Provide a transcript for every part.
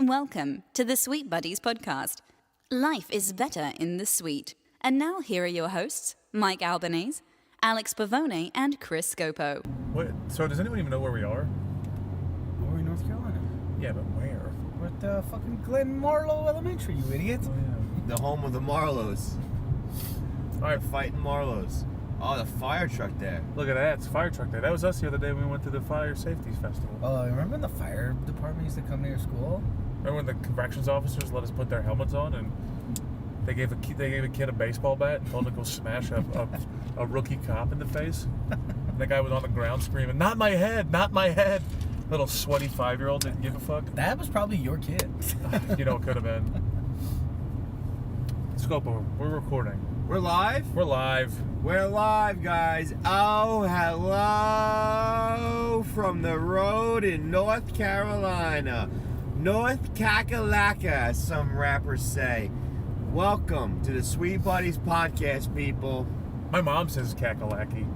Welcome to the Sweet Buddies podcast. Life is better in the sweet. And now here are your hosts, Mike Albanese, Alex Pavone, and Chris Scopo. Wait, so does anyone even know where we are? We're in North Carolina. Yeah, but where? We're at fucking Glen Marlowe Elementary, you idiot. Oh, yeah. The home of the Marlows. All right, Fighting Marlows. Oh, the fire truck there. look at that. It's a fire truck day. That was us the other day when we went to the Fire Safety Festival. Remember when the fire department used to come to your school? Remember when the corrections officers let us put their helmets on and they gave a kid a baseball bat and told him to go smash a rookie cop in the face? And the guy was on the ground screaming, "Not my head! Not my head!" Little sweaty 5-year-old didn't give a fuck. That was probably your kid. You know, it could have been. Scopo, we're recording. We're live? We're live. We're live, guys. Oh, hello from the road in North Carolina. North Kakalaka, as some rappers say. Welcome to the Sweet Buddies podcast, people. My mom says Kakalaki.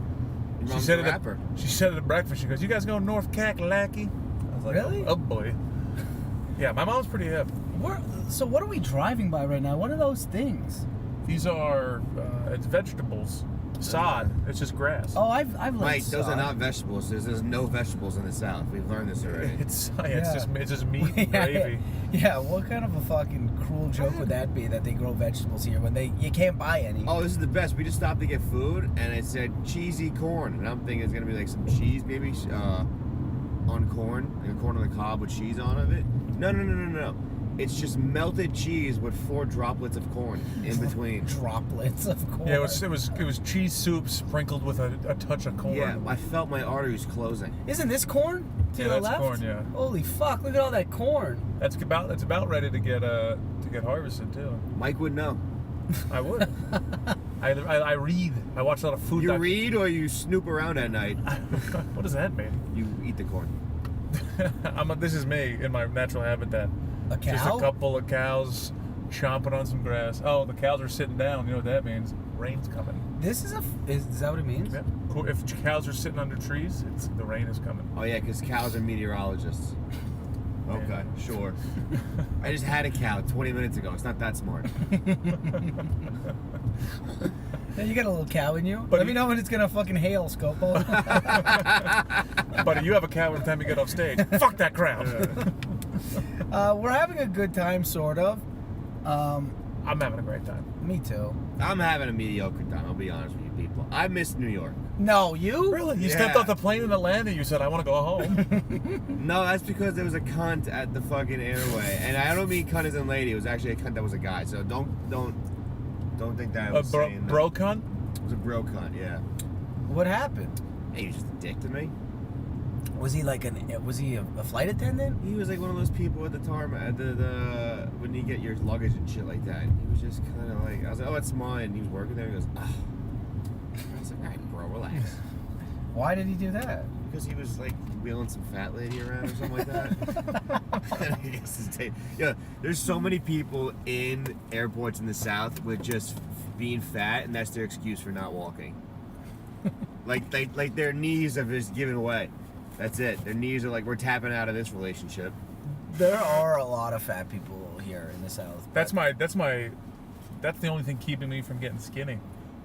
Your mom's a rapper. She said it at breakfast. She goes, "You guys going North Kakalaki?" I was like, Really? Oh boy. Yeah, my mom's pretty hip. So what are we driving by right now? What are those things? These are it's vegetables. Sod. It's just grass. Oh, I've Mike, those are not vegetables. There's no vegetables in the South. We've learned this already. It's just meat and gravy. Yeah, what kind of a fucking cruel joke would that be that they grow vegetables here when you can't buy any? Oh, this is the best. We just stopped to get food, and it said cheesy corn, and I'm thinking it's gonna be like some cheese, maybe on corn, like a corn on the cob with cheese on it. No. It's just melted cheese with 4 droplets of corn in between. Droplets of corn. Yeah, it was cheese soup sprinkled with a touch of corn. Yeah, I felt my arteries closing. Isn't this corn to Yeah, the that's left? corn, yeah. Holy fuck! Look at all that corn. That's about ready to get harvested too. Mike would know. I would. I read. I watch a lot of food. You read or you snoop around at night? What does that mean? You eat the corn. This is me in my natural habitat. A cow? Just a couple of cows chomping on some grass. Oh, the cows are sitting down. You know what that means? Rain's coming. This is that what it means? Yep. Cool. If cows are sitting under trees, the rain is coming. Oh yeah, because cows are meteorologists. Okay, Yeah. sure. I just had a cow 20 minutes ago. It's not that smart. Yeah, you got a little cow in you. But Let me know when it's gonna fucking hail, Scopo. Buddy, you have a cow every time you get off stage. Fuck that crowd. We're having a good time, sort of. I'm having a great time. Me too. I'm having a mediocre time, I'll be honest with you people. I miss New York. No, you? Really? You Yeah. stepped off the plane in Atlanta. You said, "I want to go home." No, that's because there was a cunt at the fucking airway. And I don't mean cunt as in lady. It was actually a cunt that was a guy. So don't think that I was saying that. Bro cunt? It was a bro cunt, yeah. What happened? Hey, he was just a dick to me. Was he like was he a flight attendant? He was like one of those people at the tarmac, at the when you get your luggage and shit like that. He was just kind of like, I was like, "Oh, it's mine." He was working there. He goes, "Ah." I was like, "All right, bro, relax." Why did he do that? Because he was like wheeling some fat lady around or something like that. And I guess there's so many people in airports in the South with just being fat, and that's their excuse for not walking. like their knees have just given way. That's it. Their knees are like, we're tapping out of this relationship. There are a lot of fat people here in the South. That's the only thing keeping me from getting skinny.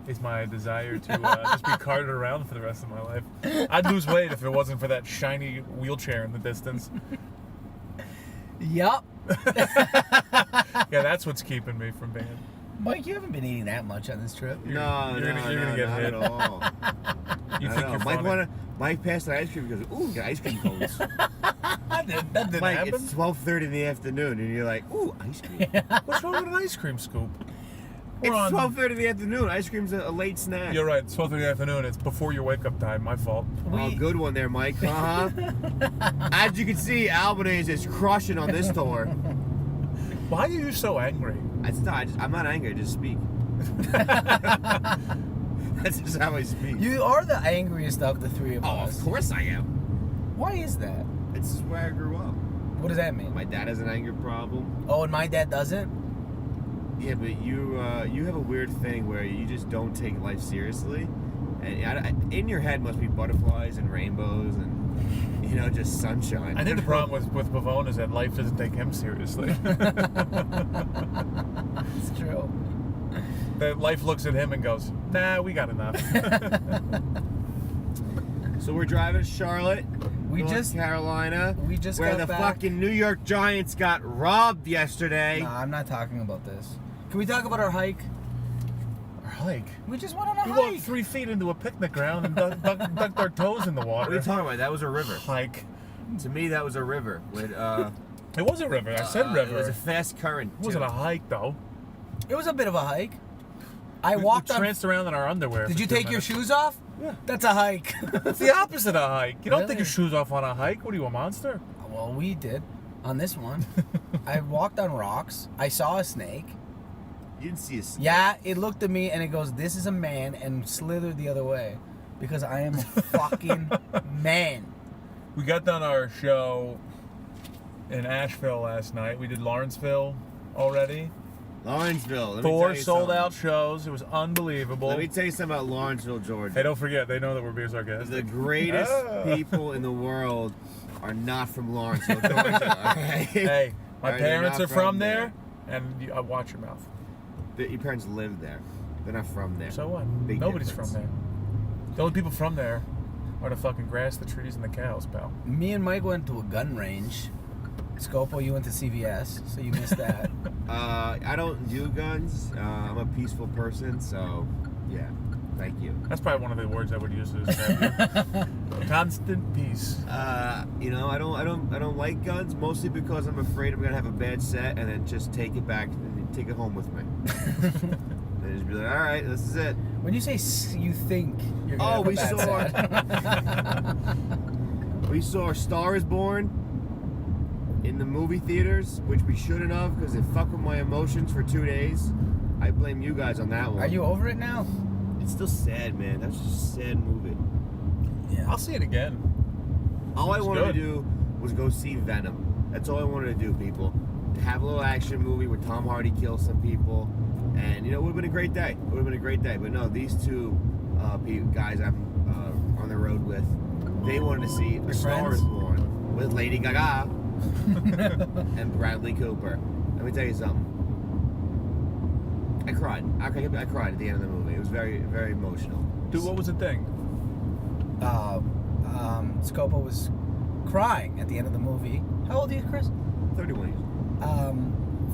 Is my desire to just be carted around for the rest of my life. I'd lose weight if it wasn't for that shiny wheelchair in the distance. Yup. Yeah, that's what's keeping me from being. Mike, you haven't been eating that much on this trip. You're No, gonna get not hit. at all. You I think know. you're funny. Mike passed the ice cream and goes, "Ooh, get ice cream cones." That didn't Mike, happen. it's 12:30 in the afternoon, and you're like, "Ooh, ice cream." What's wrong with an ice cream scoop? It's 12:30 in the afternoon. Ice cream's a late snack. You're right. It's 12:30 in the afternoon. It's before your wake up time. My fault. Oh, good one there, Mike. As you can see, Albanese is crushing on this tour. Why are you so angry? I'm not angry. I just speak. That's just how I speak. You are the angriest of the three of Oh, us. of course I am. Why is that? It's just where I grew up. What does that mean? My dad has an anger problem. Oh, and my dad doesn't? Yeah, but you have a weird thing where you just don't take life seriously, and in your head must be butterflies and rainbows and you know, just sunshine. I think the problem with Pavone is that life doesn't take him seriously. It's true. That life looks at him and goes, nah, we got enough. So we're driving to Charlotte, North Carolina. We just where got the back. fucking New York Giants got robbed yesterday. Nah, I'm not talking about this. Can we talk about our hike? Our hike. We just went on a We hike. walked 3 feet into a picnic ground and ducked our toes in the water. What are you talking about? That was a river. Hike. To me, that was a river. With, It was a river. I said river. It was a fast current. It wasn't a hike, though. It was a bit of a hike. I We walked on. tranced around in our underwear. Did for you 2 take your minutes. shoes off? Yeah. That's a hike. It's the opposite of a hike. You don't take Really? your shoes off on a hike. What are you, a monster? Well, we did on this one. I walked on rocks. I saw a snake. You didn't see a snake. Yeah, it looked at me and it goes, "This is a man," and slithered the other way because I am a fucking man. We got done our show in Asheville last night. We did Lawrenceville already. Lawrenceville. Let me tell 4 you sold something. out shows. It was unbelievable. Let me tell you something about Lawrenceville, Georgia. Hey, don't forget, they know that we're being sarcastic. The greatest people in the world are not from Lawrenceville, Georgia. Okay? Hey, my Alright, they're parents not are from there, and watch your mouth. Your parents live there. They're not from there. So what? Big Nobody's difference. from there. The only people from there are the fucking grass, the trees, and the cows, pal. Me and Mike went to a gun range. Scopo, you went to CVS, so you missed that. I don't do guns. I'm a peaceful person, so yeah. Thank you. That's probably one of the words I would use to describe you. Constant peace. You know, I don't like guns mostly because I'm afraid I'm gonna have a bad set and then just take it back and take it home with me. And just be like, all right, this is it. When you say you think you're gonna have a we bad set. We saw Star is Born in the movie theaters, which we shouldn't have because it fucked with my emotions for 2 days. I blame you guys on that one. Are you over it now? It's still sad, man. That's just a sad movie. Yeah. I'll see it again. All I It's wanted good. to do was go see Venom. That's all I wanted to do, people. To have a little action movie where Tom Hardy kills some people. And, you know, it would have been a great day. It would have been a great day. But no, these two guys I'm on the road with, they wanted to see A Star friends? is Born with Lady Gaga and Bradley Cooper. Let me tell you something. I cried. I cried at the end of the movie. It was very, very emotional. Dude, what was the thing? Scopo was crying at the end of the movie. How old are you, Chris? 31 years.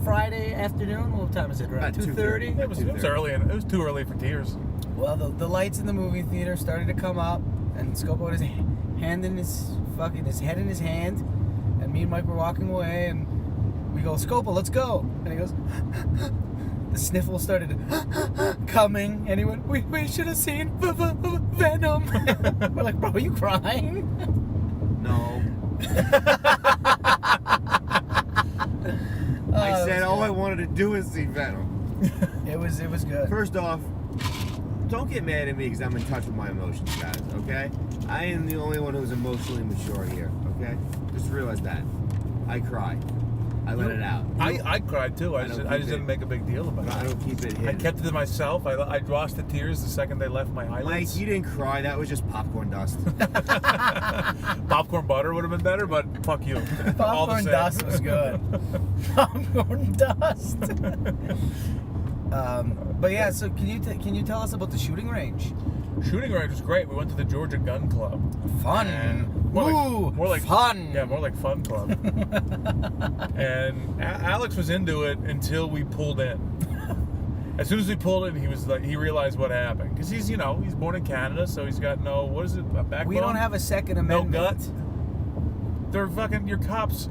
Friday afternoon. What time is it? Around About 2:30. 2:30. It was early. It was too early for tears. Well, the lights in the movie theater started to come up, and Scopo had his hand in his head in his hand, and me and Mike were walking away, and we go, "Scopo, let's go," and he goes. The sniffle started coming, and he went, "We should have seen Venom." We're like, "Bro, are you crying?" No. Oh, I it said was all good. I wanted to do is see Venom. It was good. First off, don't get mad at me because I'm in touch with my emotions, guys, okay? I am the only one who's emotionally mature here, okay? Just realize that. I cry. I let it out. I cried too. I I just don't didn't keep it- make a big deal about I it. don't keep it I hidden. kept it to myself. I lost the tears the second they left my Mike, eyelids. you didn't cry. That was just popcorn dust. Popcorn butter would have been better, but fuck you. All the Popcorn same. dust was good. Popcorn dust. But yeah, so can you tell us about the shooting range? Shooting range was great. We went to the Georgia Gun Club. Fun. And Ooh, more like fun. Yeah, more like fun club. And Alex was into it until we pulled in. As soon as we pulled in, he was like, he realized what happened because he's born in Canada, so he's got no, what is it, a backbone? We don't have a Second no Amendment. gut. They're fucking, your cops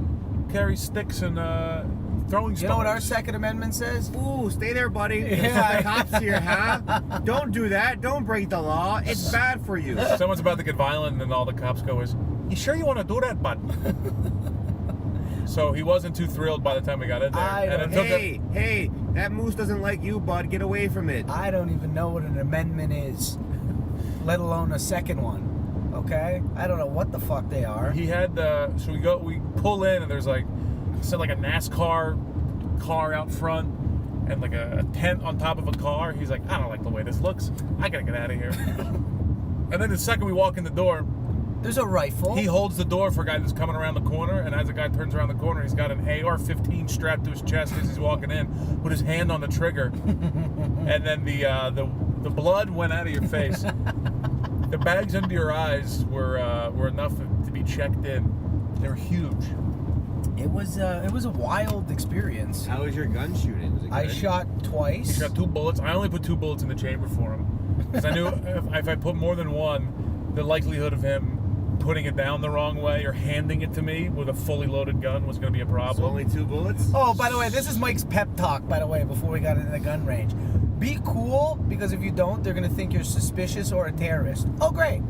carry sticks and throwing stones. You know what our Second Amendment says? Ooh, stay there, buddy. Yeah. The cops here, huh? Don't do that. Don't break the law. It's bad for you. Someone's about to get violent, and then all the cops go is, "You sure you want to do that, bud?" So he wasn't too thrilled by the time we got in there. I And don't- it took Hey, that moose doesn't like you, bud. Get away from it. I don't even know what an amendment is, let alone a second one. Okay? I don't know what the fuck they are. He had so we pull in, and there's like a NASCAR car out front and like a tent on top of a car. He's like, I don't like the way this looks. I gotta get out of here. And then the second we walk in the door, There's a rifle. He holds the door for a guy that's coming around the corner, and as the guy turns around the corner, he's got an AR-15 strapped to his chest as he's walking in, with his hand on the trigger. And then the blood went out of your face. The bags under your eyes were enough to be checked in. They were huge. It was a wild experience. How was your gun shooting? Was it good? I shot twice. He shot 2 bullets. I only put 2 bullets in the chamber for him, because I knew if I put more than one, the likelihood of him putting it down the wrong way or handing it to me with a fully loaded gun was going to be a problem. So only 2 bullets? Oh, by the way, this is Mike's pep talk, by the way, before we got into the gun range. Be cool, because if you don't, they're going to think you're suspicious or a terrorist. Oh, great.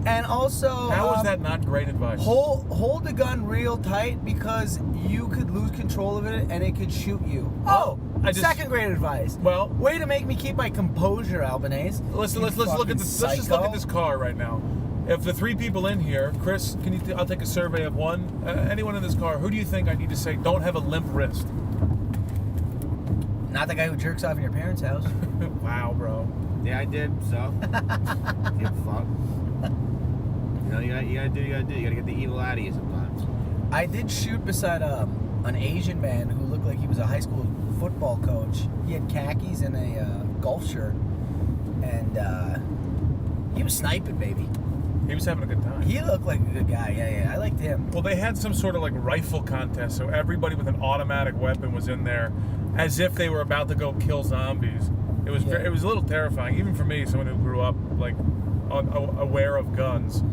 And also... How is that not great advice? Hold the gun real tight, because you could lose control of it and it could shoot you. Oh, second grade advice. Well, way to make me keep my composure, Albanese. Let's look at this. Let's just look at this car right now. If the 3 people in here, Chris, can you? I'll take a survey of one. Anyone in this car, who do you think I need to say don't have a limp wrist? Not the guy who jerks off in your parents' house. Wow, bro. Yeah, I did, so. Give a fuck. You know, you gotta do. You gotta get the evil out of you sometimes. I did shoot beside an Asian man who looked like he was a high school football coach. He had khakis and a golf shirt, and he was sniping, baby. He was having a good time. He looked like a good guy. Yeah, I liked him. Well, they had some sort of like rifle contest, so everybody with an automatic weapon was in there, as if they were about to go kill zombies. It was it was a little terrifying, even for me, someone who grew up like aware of guns.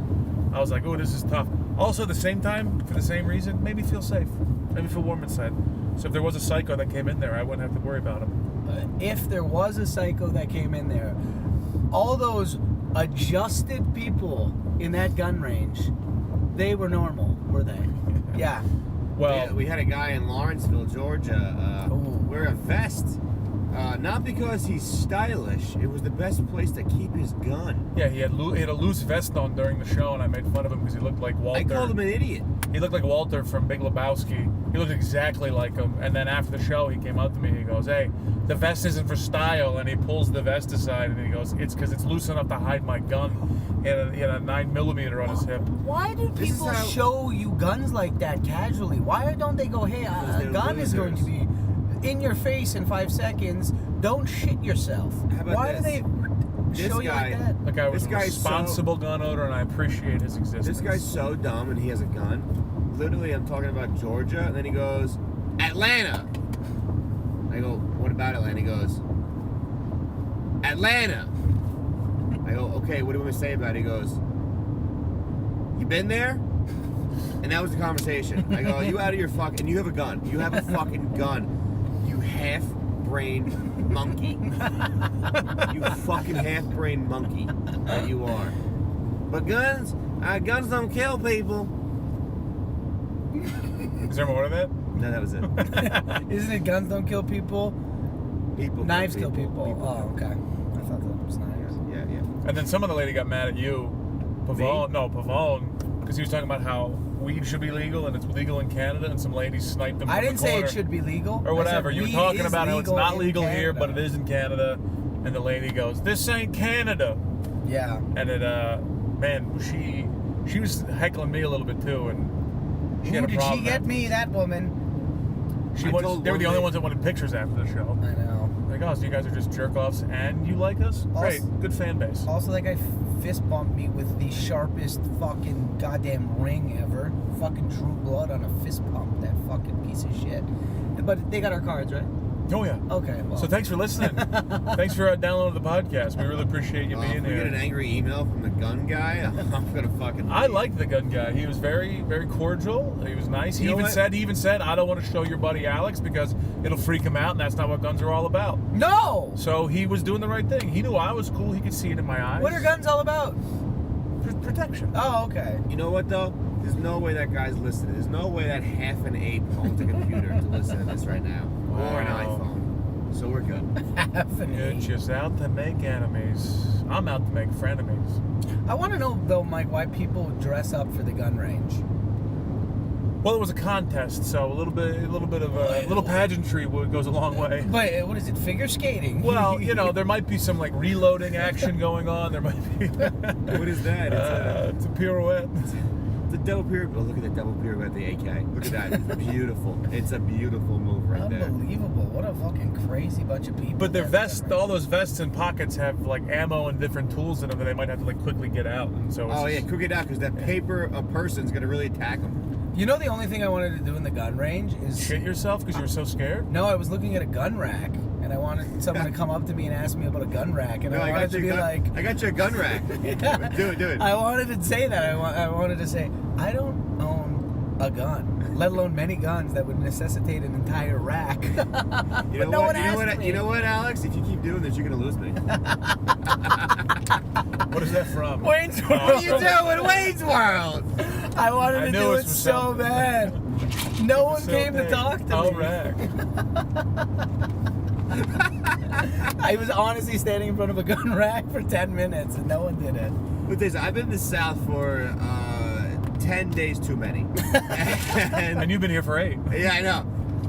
I was like, oh, this is tough. Also, at the same time, for the same reason, made me feel safe. Made me feel warm inside. So if there was a psycho that came in there, I wouldn't have to worry about him. If there was a psycho that came in there, all those adjusted people in that gun range, they were normal, were they? Yeah. Well, we had a guy in Lawrenceville, Georgia, wear a vest. Not because he's stylish. It was the best place to keep his gun. yeah, he had a loose vest on during the show, and I made fun of him because he looked like Walter. I called him an idiot. He looked like Walter from Big Lebowski. He looked exactly like him. And then after the show, he came up to me. He goes, "Hey, the vest isn't for style." And he pulls the vest aside, and he goes, "It's because it's loose enough to hide my gun." He had a 9mm on his hip. Why do people show you guns like that casually? Why don't they go, "Hey, a gun is going to be in your face in 5 seconds. Don't shit yourself." Why do they show you like that? The guy was a responsible gun owner, and I appreciate his existence. This guy's so dumb, and he has a gun. Literally, I'm talking about Georgia, and then he goes, "Atlanta." I go, "What about Atlanta?" He goes, "Atlanta." I go, "Okay, what do you want me to say about it?" He goes, "You been there?" And that was the conversation. I go, "You out of your fucking... You have a gun. You have a fucking gun. You half-brained monkey. You fucking half-brained monkey that you are. But guns don't kill people." Is there more to that? No, that was it. Isn't it guns don't kill people? Knives kill people. Oh, okay. I thought that was knives. Yeah. And then some of the lady got mad at you, Pavone, because he was talking about how weed should be legal and it's legal in Canada, and some ladies sniped him. I from didn't the say corner. it should be legal. Or whatever. You were talking about how it's not legal Canada. here, but it is in Canada. And the lady goes, "This ain't Canada." Yeah. And it, man, she was heckling me a little bit too, and she had a did problem. she get me, that woman? They were the only ones that wanted pictures after the show. I know. Like, oh, so you guys are just jerk-offs and you like us? Great, good fan base. Also, that guy fist bumped me with the sharpest fucking goddamn ring ever. Fucking drew blood on a fist pump, that fucking piece of shit. But they got our cards, right? Oh, yeah. Okay, well. So thanks for listening. Thanks for downloading the podcast. We really appreciate you being If we here. get an angry email from the gun guy, I'm gonna fucking... I liked the gun guy. He was very, very cordial. He was nice. He even said, "I don't want to show your buddy Alex because it'll freak him out, and that's not what guns are all about." No! So he was doing the right thing. He knew I was cool. He could see it in my eyes. What are guns all about? Protection. Oh, okay. You know what, though? There's no way that guy's listening. There's no way that half an ape owns a computer to listen to this right now. Or an iPhone. So we're good. You're just out to make enemies. I'm out to make frenemies. I want to know, though, Mike, why people dress up for the gun range. Well, it was a contest, so a little bit of a little pageantry goes a long way. But what is it? Figure skating? Well, there might be some like reloading action going on. There might be. What is that? It's a pirouette. It's a double pirouette. Oh, look at that double pirouette, the AK. Look at that. It's beautiful. It's a beautiful move right there. Unbelievable. What a fucking crazy bunch of people. But their vests, all those vests and pockets have like ammo and different tools in them that they might have to like quickly get out. And so. Quick it out because that paper a person's gonna really attack them. You know, the only thing I wanted to do in the gun range is Shit yourself because you were so scared? No, I was looking at a gun rack, and I wanted someone to come up to me and ask me about a gun rack, and I wanted to be like, I got you a gun rack. Yeah. Do it. I wanted to say that. I wanted to say, I don't own a gun, let alone many guns that would necessitate an entire rack. You know what, Alex? If you keep doing this, you're gonna lose me. What is that from? Wayne's World. What are you doing, Wayne's World? I wanted to do it so bad. No one came to talk to me. Rack. I was honestly standing in front of a gun rack for 10 minutes and no one did it. With this, I've been in the South for 10 days too many. And you've been here for 8. Yeah, I know.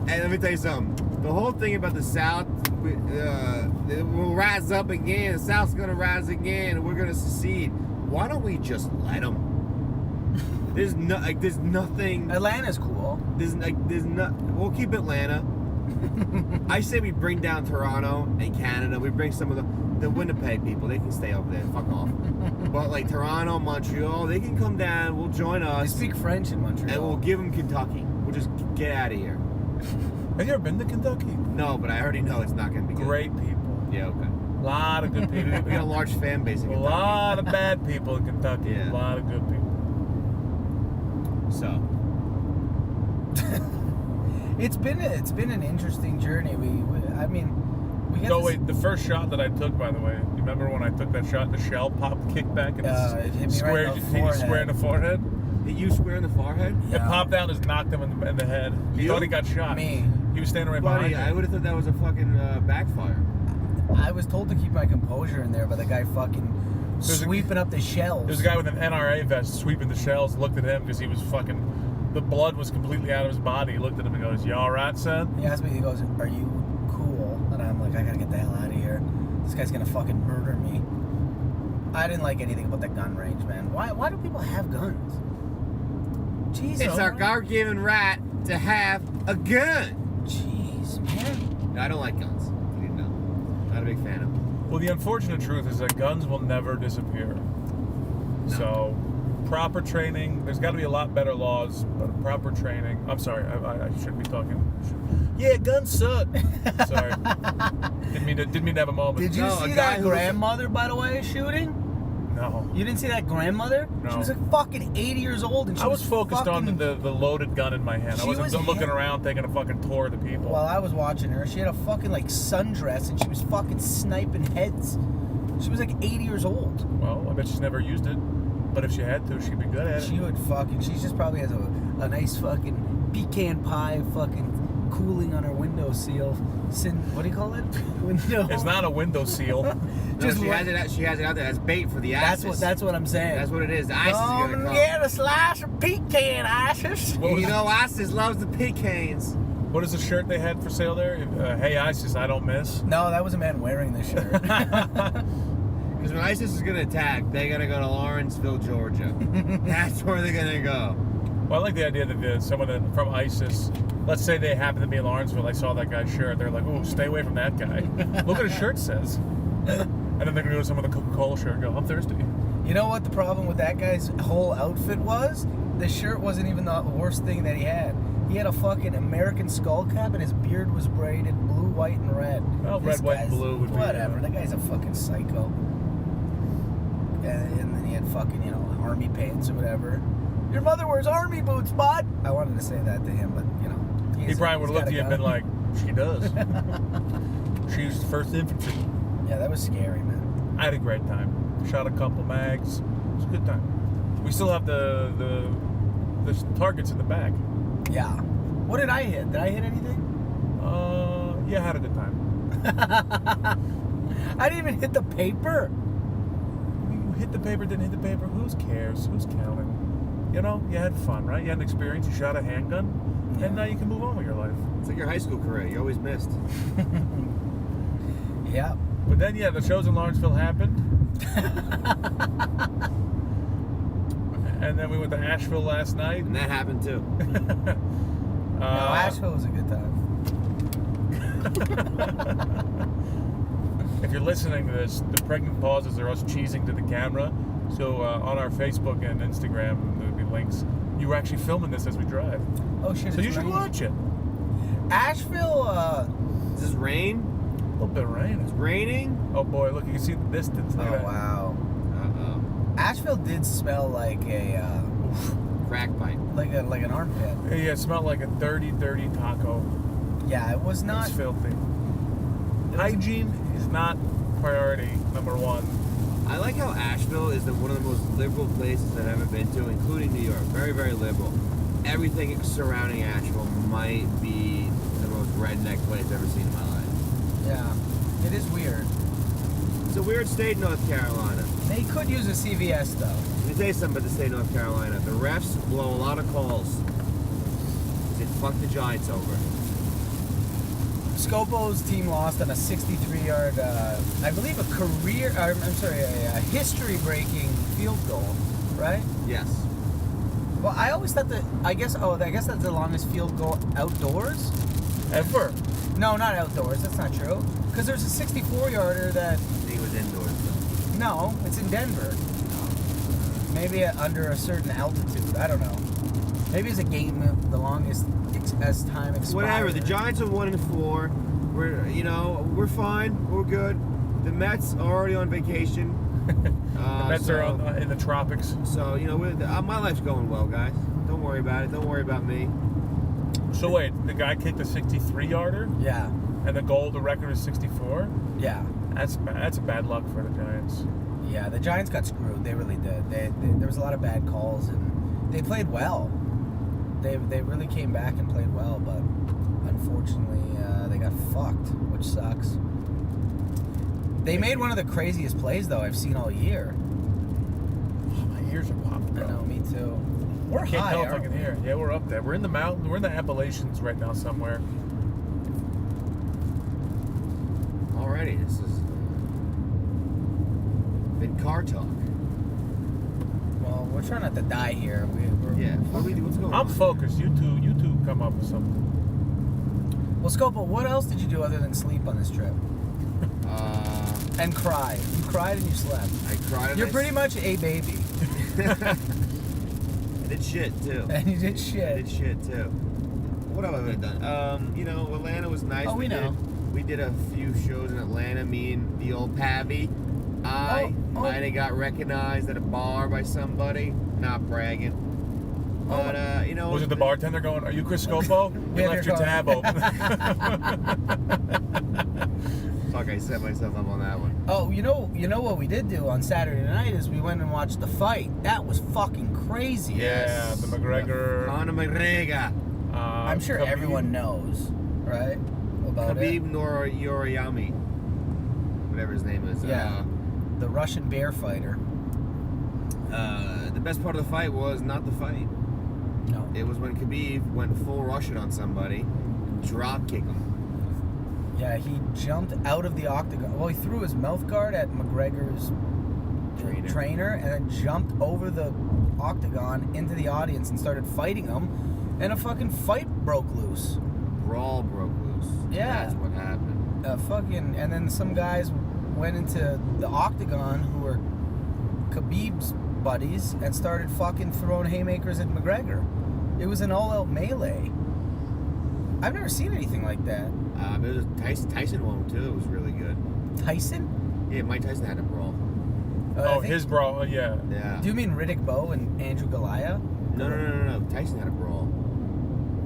And let me tell you something. The whole thing about the South, we'll rise up again. The South's gonna rise again, and we're gonna secede. Why don't we just let them? There's nothing. Atlanta's cool. We'll keep Atlanta. I say we bring down Toronto and Canada. We bring some of the Winnipeg people. They can stay over there. Fuck off. But like Toronto, Montreal, they can come down. We'll join us. They speak French in Montreal. And we'll give them Kentucky. We'll just get out of here. Have you ever been to Kentucky? No, but I already know it's not going to be good. Great people. Yeah, okay. A lot of good people. We got a large fan base in A Kentucky. lot of bad people in Kentucky. Yeah. A lot of good people. So. It's been an interesting journey. We got Wait, the first shot that I took, by the way, you remember when I took that shot, the shell popped, kicked back, and it hit me square, right in the hit you square in the forehead? Hit you square in the forehead? It popped out and just knocked him in the head. He You? thought he got shot. Me. He was standing right Buddy, behind I would have thought that was a fucking backfire. I was told to keep my composure in there, but the guy fucking sweeping up the shells. There's a guy with an NRA vest sweeping the shells, looked at him because he was fucking, the blood was completely out of his body. He looked at him and goes, "You all right, son?" He asked me, he goes, "Are you cool?" And I'm like, I gotta get the hell out of here. This guy's gonna fucking murder me. I didn't like anything about that gun range, man. Why do people have guns? Jesus. It's our God-given right to have a gun. Jeez, man. No, I don't like guns. You didn't know. Not a big fan of them. Well, the unfortunate truth is that guns will never disappear. So, proper training, there's got to be a lot better laws, but proper training. I'm sorry, I shouldn't be talking. Yeah, guns suck. Sorry. Didn't mean to have a moment. Did you see that grandmother, by the way, shooting? No. You didn't see that grandmother? No. She was like fucking 80 years old, and she I was focused fucking, on the loaded gun in my hand. I wasn't looking around taking a fucking tour of the people. While I was watching her, she had a fucking like sundress, and she was fucking sniping heads. She was like 80 years old. Well, I bet she's never used it. But if she had to, she'd be good at it. She would fucking. She just probably has a nice fucking pecan pie fucking cooling on her window seal. What do you call it? Window. It's not a window seal. No, she has it out there as bait for the ISIS. That's what I'm saying. That's what it is. The ISIS is Come gonna and come. get a slice of pecan, ISIS. You know, ISIS loves the pecans. What is the shirt they had for sale there? Hey, ISIS, I don't miss. No, that was a man wearing the shirt. Because when ISIS is gonna attack, they gotta go to Lawrenceville, Georgia. That's where they're gonna go. Well, I like the idea that someone from ISIS, let's say they happen to be in Lawrenceville, they saw that guy's shirt, they're like, "Ooh, stay away from that guy." Look what his shirt says. And then they're gonna go to some of the Coca-Cola shirt and go, "I'm thirsty." You know what the problem with that guy's whole outfit was? The shirt wasn't even the worst thing that he had. He had a fucking American skull cap, and his beard was braided blue, white, and red. Well, red, white, and blue would be... Whatever. That guy's a fucking psycho. And then he had fucking, army pants or whatever. Your mother wears army boots, bud. I wanted to say that to him, but, He probably would have looked at you and been like, "She does. She's the 1st Infantry." Yeah, that was scary, man. I had a great time. Shot a couple mags. It was a good time. We still have the targets in the back. Yeah. What did I hit? Did I hit anything? Yeah, I had a good time. I didn't even hit the paper. You hit the paper, didn't hit the paper. Who cares? Who's counting? you know, you had fun, right? You had an experience. You shot a handgun, and now you can move on with your life. It's like your high school career. You always missed. Yeah. But then, yeah, the shows in Lawrenceville happened. And then we went to Asheville last night. And that happened too. No, Asheville was a good time. If you're listening to this, the pregnant pauses are us cheesing to the camera. So on our Facebook and Instagram, there'll be links. You were actually filming this as we drive. Oh shit! So you should watch it. Asheville. Does this rain? A little bit of rain. It's raining? Oh boy, look, you can see the distance. Look Oh at that. wow. Uh-oh. Asheville did smell like a Crack pipe. like an armpit. Yeah, it smelled like a dirty taco. Yeah, it was not. It's filthy. Hygiene is not priority number one. I like how Asheville is one of the most liberal places I've ever been to, including New York. Very, very liberal. Everything surrounding Asheville might be the most redneck place I've ever seen in my life. Yeah, it is weird. It's a weird state, North Carolina. They could use a CVS though. Let me tell you something about the state of North Carolina. The refs blow a lot of calls. They fuck the Giants over. Scopo's team lost on a 63-yard, I believe a history-breaking field goal, right? Yes. Well, I always thought that, I guess that's the longest field goal outdoors? Ever. No, not outdoors, that's not true. Because there's a 64-yarder that, I think it was indoors, though. no, it's in Denver. Maybe under a certain altitude, I don't know. Maybe it's a game the longest as time expired. Whatever. The Giants are 1-4. We're fine. We're good. The Mets are already on vacation. The Mets are in the tropics. So my life's going well, guys. Don't worry about it. Don't worry about me. So wait, the guy kicked a 63-yarder, Yeah, and the record is 64. yeah. That's bad luck for the Giants. Yeah, the Giants got screwed. They really did. There was a lot of bad calls, and they played well. They really came back and played well, but unfortunately, they got fucked, which sucks. They made one of the craziest plays, though, I've seen all year. Oh, my ears are popped, bro. I know, me too. We're I can't high, tell if I aren't can we? hear. Yeah, we're up there. We're in the mountains. We're in the Appalachians right now somewhere. Alrighty, this has been car talk. Well, we're trying not to die here. We're Yeah. What do we do? What's going on? I'm focused. You two come up with something. Well, Scopo, what else did you do other than sleep on this trip? And cry. You cried and you slept. I cried. You're pretty much a baby. I did shit too. And you did I shit. did shit too. What have I done? Atlanta was nice. Oh, we know. We did a few shows in Atlanta. Me and the old Pabby. I might have got recognized at a bar by somebody. Not bragging. But Was it the bartender going, "Are you Chris Scopo? We You have left your your tab open." Fuck, I set myself up on that one. Oh, you know what we did do on Saturday night is we went and watched the fight. That was fucking crazy. Yeah, the McGregor. Conor McGregor. I'm sure Khabib. everyone knows, right? About Khabib it. Noriyami. Whatever his name is. Yeah. The Russian bear fighter. The best part of the fight was not the fight. No. It was when Khabib went full Russian on somebody, drop kick him. Yeah, he jumped out of the octagon. Well, he threw his mouth guard at McGregor's trainer and then jumped over the octagon into the audience and started fighting him. And a fucking fight broke loose. Brawl broke loose. Yeah. That's what happened. And then some guys went into the octagon who were Khabib's buddies and started fucking throwing haymakers at McGregor. It was an all-out melee. I've never seen anything like that. It was Tyson one too. It was really good. Tyson? Yeah, Mike Tyson had a brawl. Oh, his brawl. Yeah. Yeah. Do you mean Riddick Bowe and Andrew Goliath? No. Tyson had a brawl.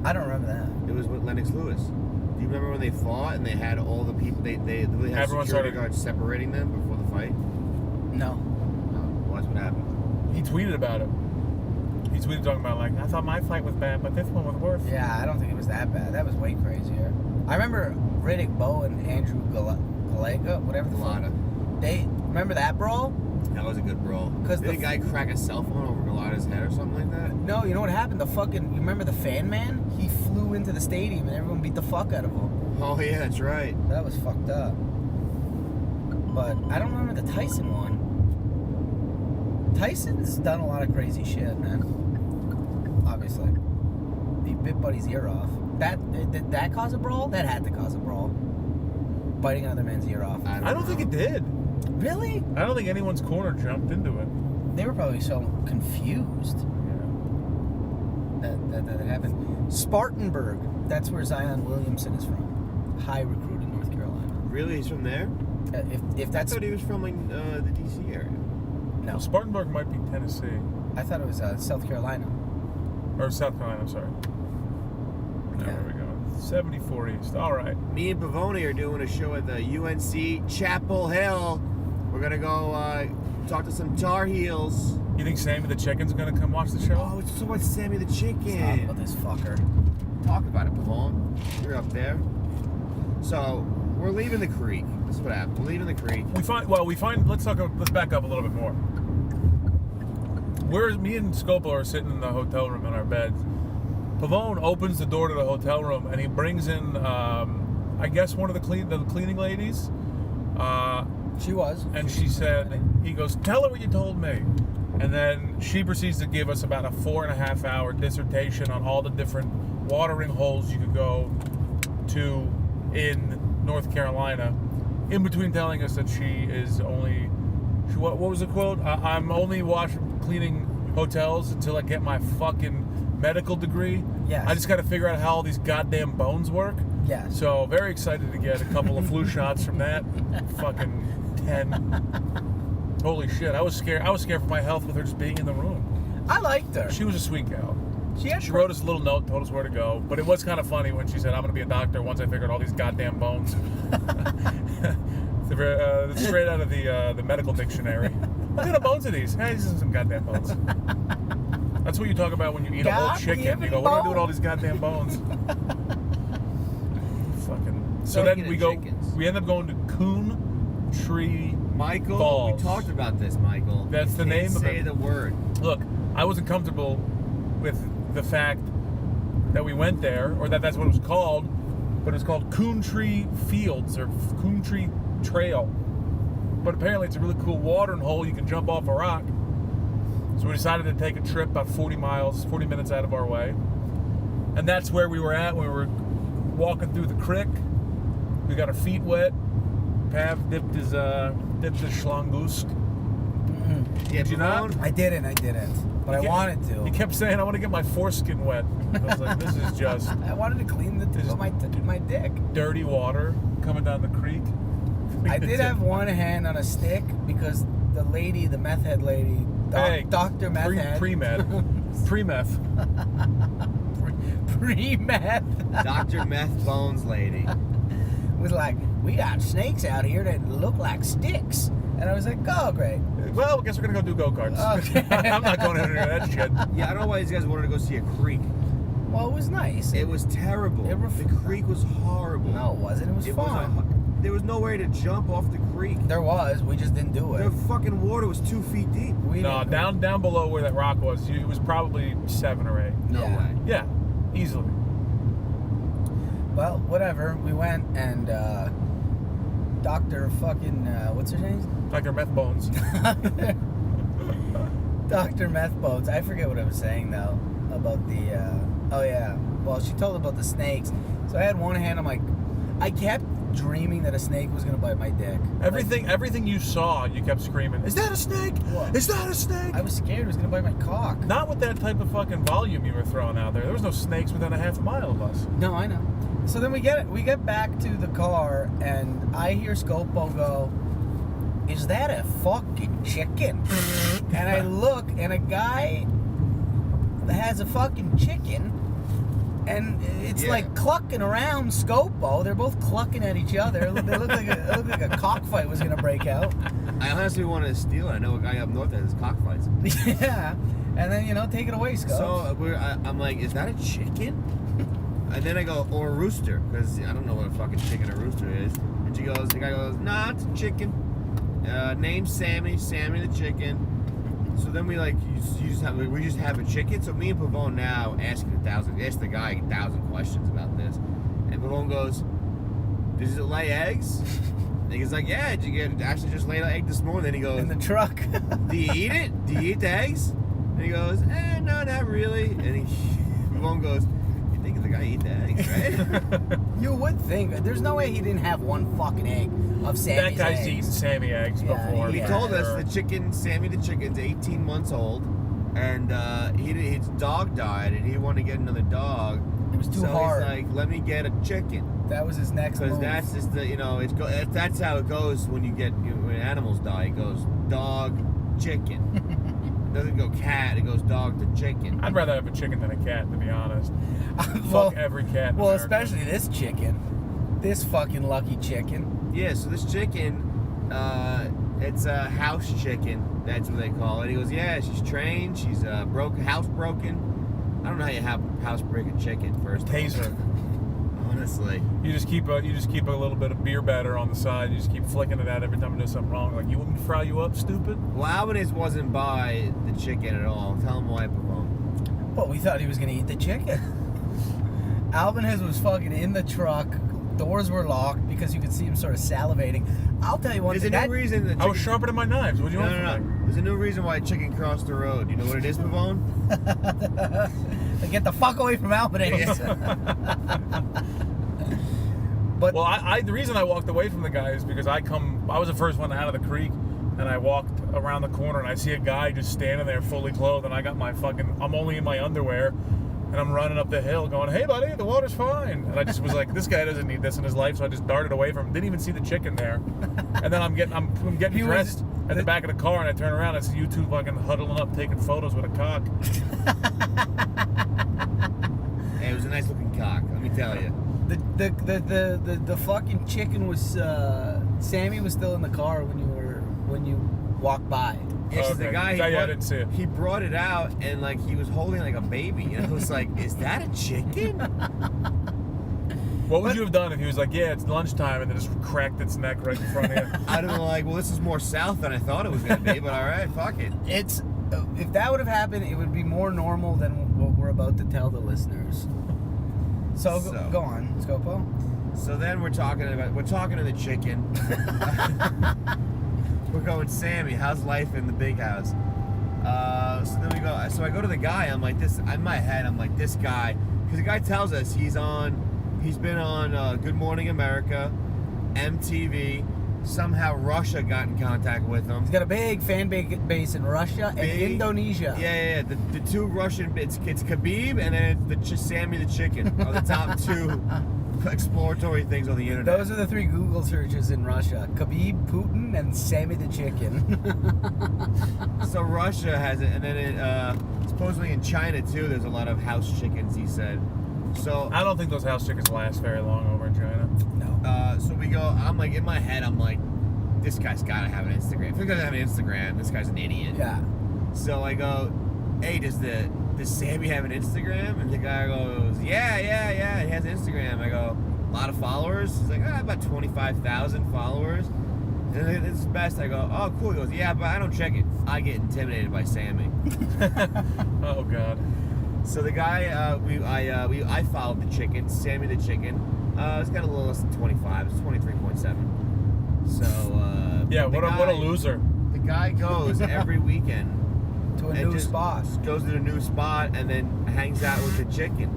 I don't remember that. It was with Lennox Lewis. Do you remember when they fought and they had all the people? They literally had Everyone security started- guards separating them before the fight. No. Well, that's what happened. He tweeted about it. He tweeted talking about, like, I thought my fight was bad, but this one was worse. Yeah, I don't think it was that bad. That was way crazier. I remember Riddick Bowe and Andrew Galaga, whatever the fuck. Galata. remember that brawl? That was a good brawl. 'Cause Did the the guy crack a cell phone over Gallardo's head or something like that? No, you know what happened? You remember the fan man? He flew into the stadium and everyone beat the fuck out of him. Oh yeah, that's right. That was fucked up. But I don't remember the Tyson one. Tyson's done a lot of crazy shit, man. Obviously. He bit Buddy's ear off. Did that cause a brawl? That had to cause a brawl. Biting another man's ear off. I don't think it did. Really? I don't think anyone's corner jumped into it. They were probably so confused that happened. Spartanburg. That's where Zion Williamson is from. High recruit in North Carolina. Really, he's from there? If I that's thought he was from like the DC area. no, Spartanburg might be Tennessee. I thought it was South Carolina. Or South Carolina, I'm sorry. Now, Yeah. where are we going? 74 East. All right. Me and Pavoni are doing a show at the UNC Chapel Hill. We're gonna go talk to some Tar Heels. You think Sammy the Chicken's going to come watch the show? Oh, it's so much Sammy the Stop Chicken. with this fucker. Talk about it, Pavone. You're up there. So we're leaving the creek. This is what happened. We're leaving the creek. Let's back up a little bit more. Me and Scopo are sitting in the hotel room in our beds. Pavone opens the door to the hotel room and he brings in, I guess, one of the cleaning ladies. She was. And she said, he goes, tell her what you told me. And then she proceeds to give us about a 4.5 hour dissertation on all the different watering holes you could go to in North Carolina. In between telling us that what was the quote? I'm only cleaning hotels until I get my fucking medical degree. Yes. I just got to figure out how all these goddamn bones work. Yes. So very excited to get a couple of flu shots from that. Fucking 10. Holy shit! I was scared for my health with her just being in the room. I liked her. She was a sweet gal. She wrote us a little note, told us where to go. But it was kind of funny when she said, "I'm going to be a doctor once I figured all these goddamn bones." It's straight out of the medical dictionary. What kind of bones are these? Hey, these are some goddamn bones. That's what you talk about when you eat a whole chicken. You go, "What do I do with all these goddamn bones?" Fucking. So then we go. Chickens. We end up going to Coon Tree. Michael, Balls. we talked about this, Michael. That's You the can't name of say it. the word. Look, I wasn't comfortable with the fact that we went there, or that's what it was called, but it was called Coon Tree Fields, or Coon Tree Trail. But apparently it's a really cool watering hole. You can jump off a rock. So we decided to take a trip about 40 minutes out of our way. And that's where we were at. We were walking through the creek. We got our feet wet. Pav dipped his schlangusk. Yeah, Did you not? I didn't. But I wanted to. He kept saying, "I want to get my foreskin wet." I was like, "This is just I wanted to clean the tip of my dick. dirty water coming down the creek." I did have one hand on a stick because the meth head lady, Dr. Meth Head. Pre-meth. Pre-meth. Dr. Meth Bones lady. Was like, we got snakes out here that look like sticks. And I was like, oh, great. Well, I guess we're gonna go do go-karts. Okay. I'm not going into that shit. Yeah, I don't know why these guys wanted to go see a creek. Well, it was nice. It was terrible. The creek was horrible. No, it wasn't. It was fun. There was no way to jump off the creek. There was. We just didn't do it. The fucking water was 2 feet deep. No, down below where that rock was, it was probably 7 or 8. No Yeah. way. Yeah, easily. Well, whatever. We went and Dr. fucking, what's her name? Like our meth bones. Dr. Meth Bones. I forget what I was saying, though, about the, oh, yeah. Well, she told about the snakes. So I had one hand, I'm like, I kept dreaming that a snake was going to bite my dick. Everything you saw, you kept screaming, "Is that a snake? What? Is that a snake?" I was scared it was going to bite my cock. Not with that type of fucking volume you were throwing out there. There was no snakes within a half mile of us. No, I know. So then we get back to the car, and I hear Scopo go, "Is that a fucking chicken?" And I look, and a guy has a fucking chicken, and it's like clucking around Scopo. They're both clucking at each other. They look like a cockfight was gonna break out. I honestly wanted to steal it. I know a guy up north that has cockfights. Yeah, and then take it away, Scopo. So I'm like, is that a chicken? And then I go, or a rooster, because I don't know what a fucking chicken or rooster is. And the guy goes, nah, it's a chicken. named Sammy the chicken. So then we just have a chicken. So me and Pavone now ask the guy 1,000 questions about this, and Pavone goes, "Does it lay eggs?" And he's like, "Yeah, did you actually just lay an egg this morning?" Then he goes, In the truck. "Do you eat it? Do you eat the eggs?" And he goes, "No, not really." And Pavone goes, "You think the guy eat the eggs, right?" You would think. There's no way he didn't have one fucking egg of Sammy's That guy's eggs. eaten Sammy eggs Yeah, before. He yeah. told us Sammy the chicken's 18 months old, and his dog died, and he wanted to get another dog. It was too so hard. He's like, "Let me get a chicken," That was his next because move. that's just that's how it goes when when animals die. It goes dog, chicken. It doesn't go cat. It goes dog to chicken. I'd rather have a chicken than a cat, to be honest. Well, Fuck every cat. in well, America. especially this chicken. This fucking lucky chicken. Yeah, so this chicken, it's a house chicken. That's what they call it. He goes, "Yeah, she's trained. She's housebroken." I don't know how you have housebreaking chicken. First of all. Taser. Honestly, You just keep a little bit of beer batter on the side. You just keep flicking it out every time you do something wrong. Like, you want me to fry you up, stupid? well, Albanese wasn't by the chicken at all. Tell him why, Pavone. Well, we thought he was gonna eat the chicken. Albanese was fucking in the truck. Doors were locked because you could see him sort of salivating. I'll tell you one There's thing. a new reason the I was chicken... sharpening my knives. What do you want No. from me? There's a new reason why chicken crossed the road. You know what it is, Pavone? Get the fuck away from Albanese. But Well, the reason I walked away from the guy is because I was the first one out of the creek, and I walked around the corner and I see a guy just standing there fully clothed, and I got I'm only in my underwear, and I'm running up the hill going, "Hey buddy, the water's fine." And I just was like, this guy doesn't need this in his life, so I just darted away from him. Didn't even see the chicken there. And then I'm getting He was- dressed at the back of the car, and I turn around and I see you two fucking huddling up taking photos with a cock. Hey, it was a nice looking cock, let me tell you. the fucking chicken was Sammy was still in the car when you walked by. Yeah, 'cause the Okay. guy, Yeah, I brought, didn't see it. he brought it out, and like he was holding like a baby, and I was like, "Is that a chicken?" What would you have done if he was like, "Yeah, it's lunchtime," and then just cracked its neck right in front of you? I'd have been like, "Well, this is more south than I thought it was gonna be, but all right, fuck it." It's if that would have happened, it would be more normal than what we're about to tell the listeners. So go on, Scopo. So then we're talking to the chicken. We're going, "Sammy, how's life in the big house?" So then we go. So I go to the guy. I'm like, this in my head. I'm like, this guy, because the guy tells us he's been on Good Morning America, MTV. Somehow Russia got in contact with him. He's got a big fan base in Russia and Indonesia. Yeah. The two Russian it's Khabib and then it's Sammy the chicken are the top two exploratory things on the internet. Those are the three Google searches in Russia: Khabib, Putin, and Sammy the chicken. So Russia has it, and then supposedly in China too. There's a lot of house chickens. He said. So I don't think those house chickens last very long over in China. No. So we go. I'm like in my head. I'm like, this guy's gotta have an Instagram. If he doesn't have an Instagram, this guy's an idiot. Yeah. So I go, "Hey, does Sammy have an Instagram?" And the guy goes, Yeah. He has an Instagram. I go, "A lot of followers?" He's like, about 25,000 followers. And then it's best. I go, "Oh, cool." He goes, "Yeah, but I don't check it. I get intimidated by Sammy." Oh God. So the guy, I followed the chicken, Sammy the chicken. It's got a little less than 25. It's 23.7. So Yeah, the what a guy- loser. The guy goes every weekend To a and new just spot. goes to a new spot and then hangs out with the chicken.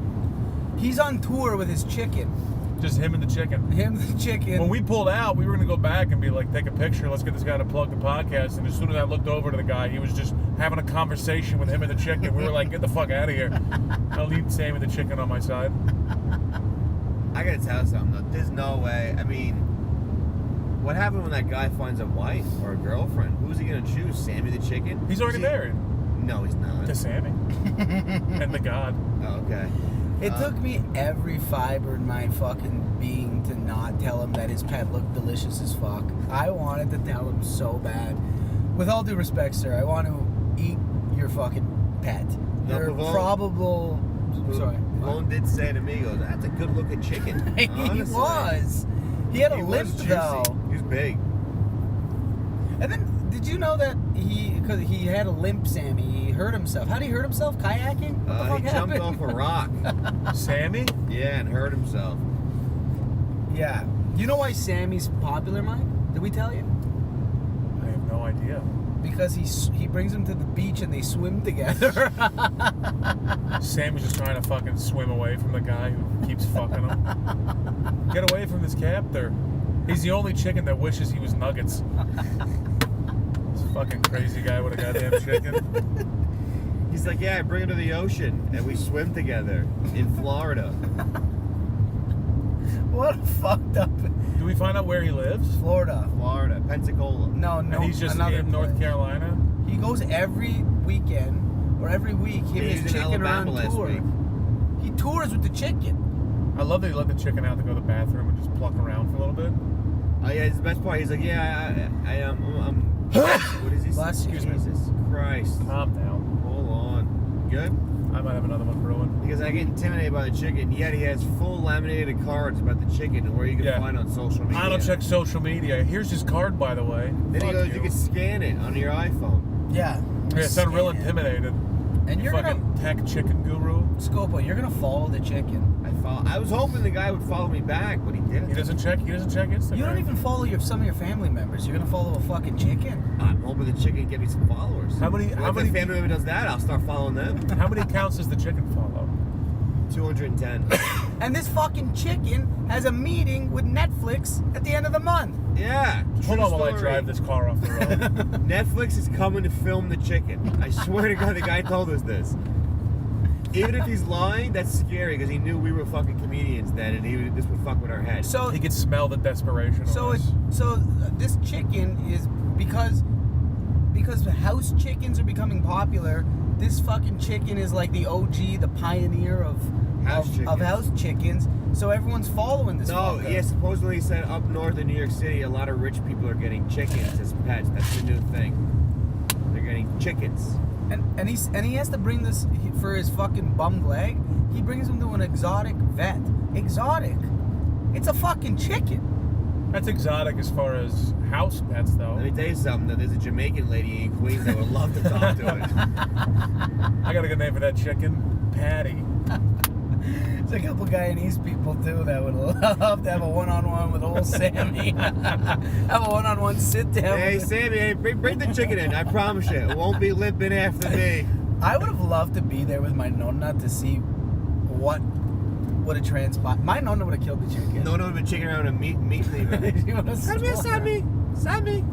He's on tour with his chicken. Just him and the chicken. Him, the chicken. When we pulled out, we were going to go back and be like, take a picture. Let's get this guy to plug the podcast. And as soon as I looked over to the guy, he was just having a conversation with him and the chicken. We were like, get the fuck out of here. I'll leave Sammy the chicken on my side. I gotta tell you something though. There's no way. I mean, what happened when that guy finds a wife or a girlfriend? Who's he gonna choose? Sammy the chicken? He's already married No, he's not. to Sammy and the God. Oh, okay. It took me every fiber in my fucking being to not tell him that his pet looked delicious as fuck. I wanted to tell him so bad. With all due respect, sir, I want to eat your fucking pet. No, You're Pavone- probable. Sorry. Pavone did say to me, he goes, "That's a good looking chicken." He Honestly. was. He had a He limp was juicy. though. He was big. And then, did you know that because he had a limp, Sammy, he hurt himself. How did he hurt himself? Kayaking? What the fuck He jumped happened? off a rock. Sammy? Yeah, and hurt himself. Yeah. You know why Sammy's popular, Mike? Did we tell you? I have no idea. Because he brings him to the beach and they swim together. Sammy's just trying to fucking swim away from the guy who keeps fucking him. Get away from this captor. He's the only chicken that wishes he was nuggets. This fucking crazy guy with a goddamn chicken. He's like, yeah, I bring him to the ocean and we swim together in Florida. What a fucked up Do we find out where he lives? Florida. Florida, Pensacola. No, And he's just another in North place. Carolina? He goes every weekend or every week. Him and He his was in chicken are on Alabama last tour. week. He tours with the chicken. I love that he let the chicken out to go to the bathroom and just pluck around for a little bit. Oh yeah, it's the best part. He's like, yeah, I'm what is he? Bless you. Excuse me. Jesus Christ. Calm down. Hold on. Good? I might have another one brewing. Because I get intimidated by the chicken, yet he has full laminated cards about the chicken and where you can Yeah. find on social media. I don't check social media. Here's his card, by the way. Then he Fuck goes, you can scan it on your iPhone. Yeah. Yeah, sound real Scan it. intimidated. And You you're fucking gonna tech chicken guru. Scopo, you're gonna follow the chicken. I was hoping the guy would follow me back, but he didn't. He doesn't check Instagram. You don't even follow some of your family members. You're gonna follow a fucking chicken. I'm hoping the chicken can get me some followers. How many If a family member does that, I'll start following them. How many accounts does the chicken follow? 210. And this fucking chicken has a meeting with Netflix at the end of the month. Yeah. Hold true on while I story. drive this car off the road. Netflix is coming to film the chicken. I swear to God, the guy told us this. Even if he's lying, that's scary because he knew we were fucking comedians then, and this would fuck with our heads. So He could smell the desperation. So on us. this chicken is because house chickens are becoming popular. This fucking chicken is like the OG, the pioneer of house chickens. So everyone's following this. No, fucker. yeah, supposedly he said up north in New York City, a lot of rich people are getting chickens as pets. That's the new thing. They're getting chickens. And he has to bring this for his fucking bummed leg. He brings him to an exotic vet. Exotic. It's a fucking chicken. That's exotic as far as house pets, though. Let me tell you something. There's a Jamaican lady in Queens that would love to talk to it. I got a good name for that chicken. Patty. There's a couple Guyanese people too that would love to have a one-on-one with old Sammy. Have a one-on-one sit-down. Hey, Sammy, hey, bring the chicken in. I promise you, it won't be limping after me. I would have loved to be there with my nonna to see what would have transpired. My nonna would have killed the chicken. No one would have been chicken around a meat cleaver. She would have Sammy.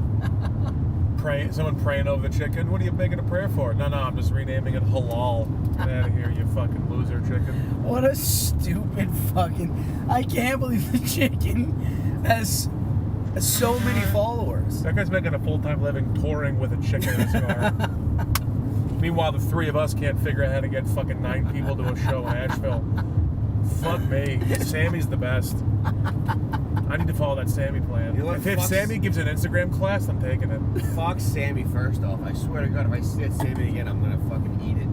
Someone praying over the chicken. What are you making a prayer for? No, I'm just renaming it halal. Get out of here, you fucking loser chicken. What a stupid fucking... I can't believe the chicken has so many followers. That guy's making a full-time living touring with a chicken in his car. Meanwhile, the three of us can't figure out how to get fucking 9 people to a show in Asheville. Fuck me. Sammy's the best. I need to follow that Sammy plan. You know what? If Sammy gives an Instagram class, I'm taking it. Fuck Sammy first off. I swear to God, if I see that Sammy again, I'm gonna fucking eat it.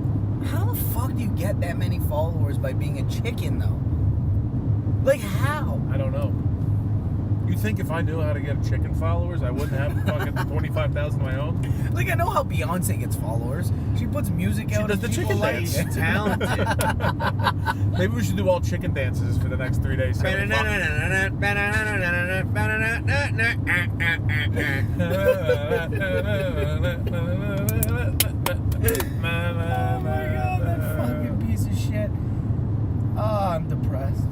How the fuck do you get that many followers by being a chicken, though? Like, how? I don't know. You think if I knew how to get chicken followers, I wouldn't have fucking 25,000 of my own? Like, I know how Beyonce gets followers. She puts music out. does and the people chicken like dance. it. He's talented. Maybe we should do all chicken dances for the next 3 days. Oh my god, that fucking piece of shit. Oh, I'm depressed.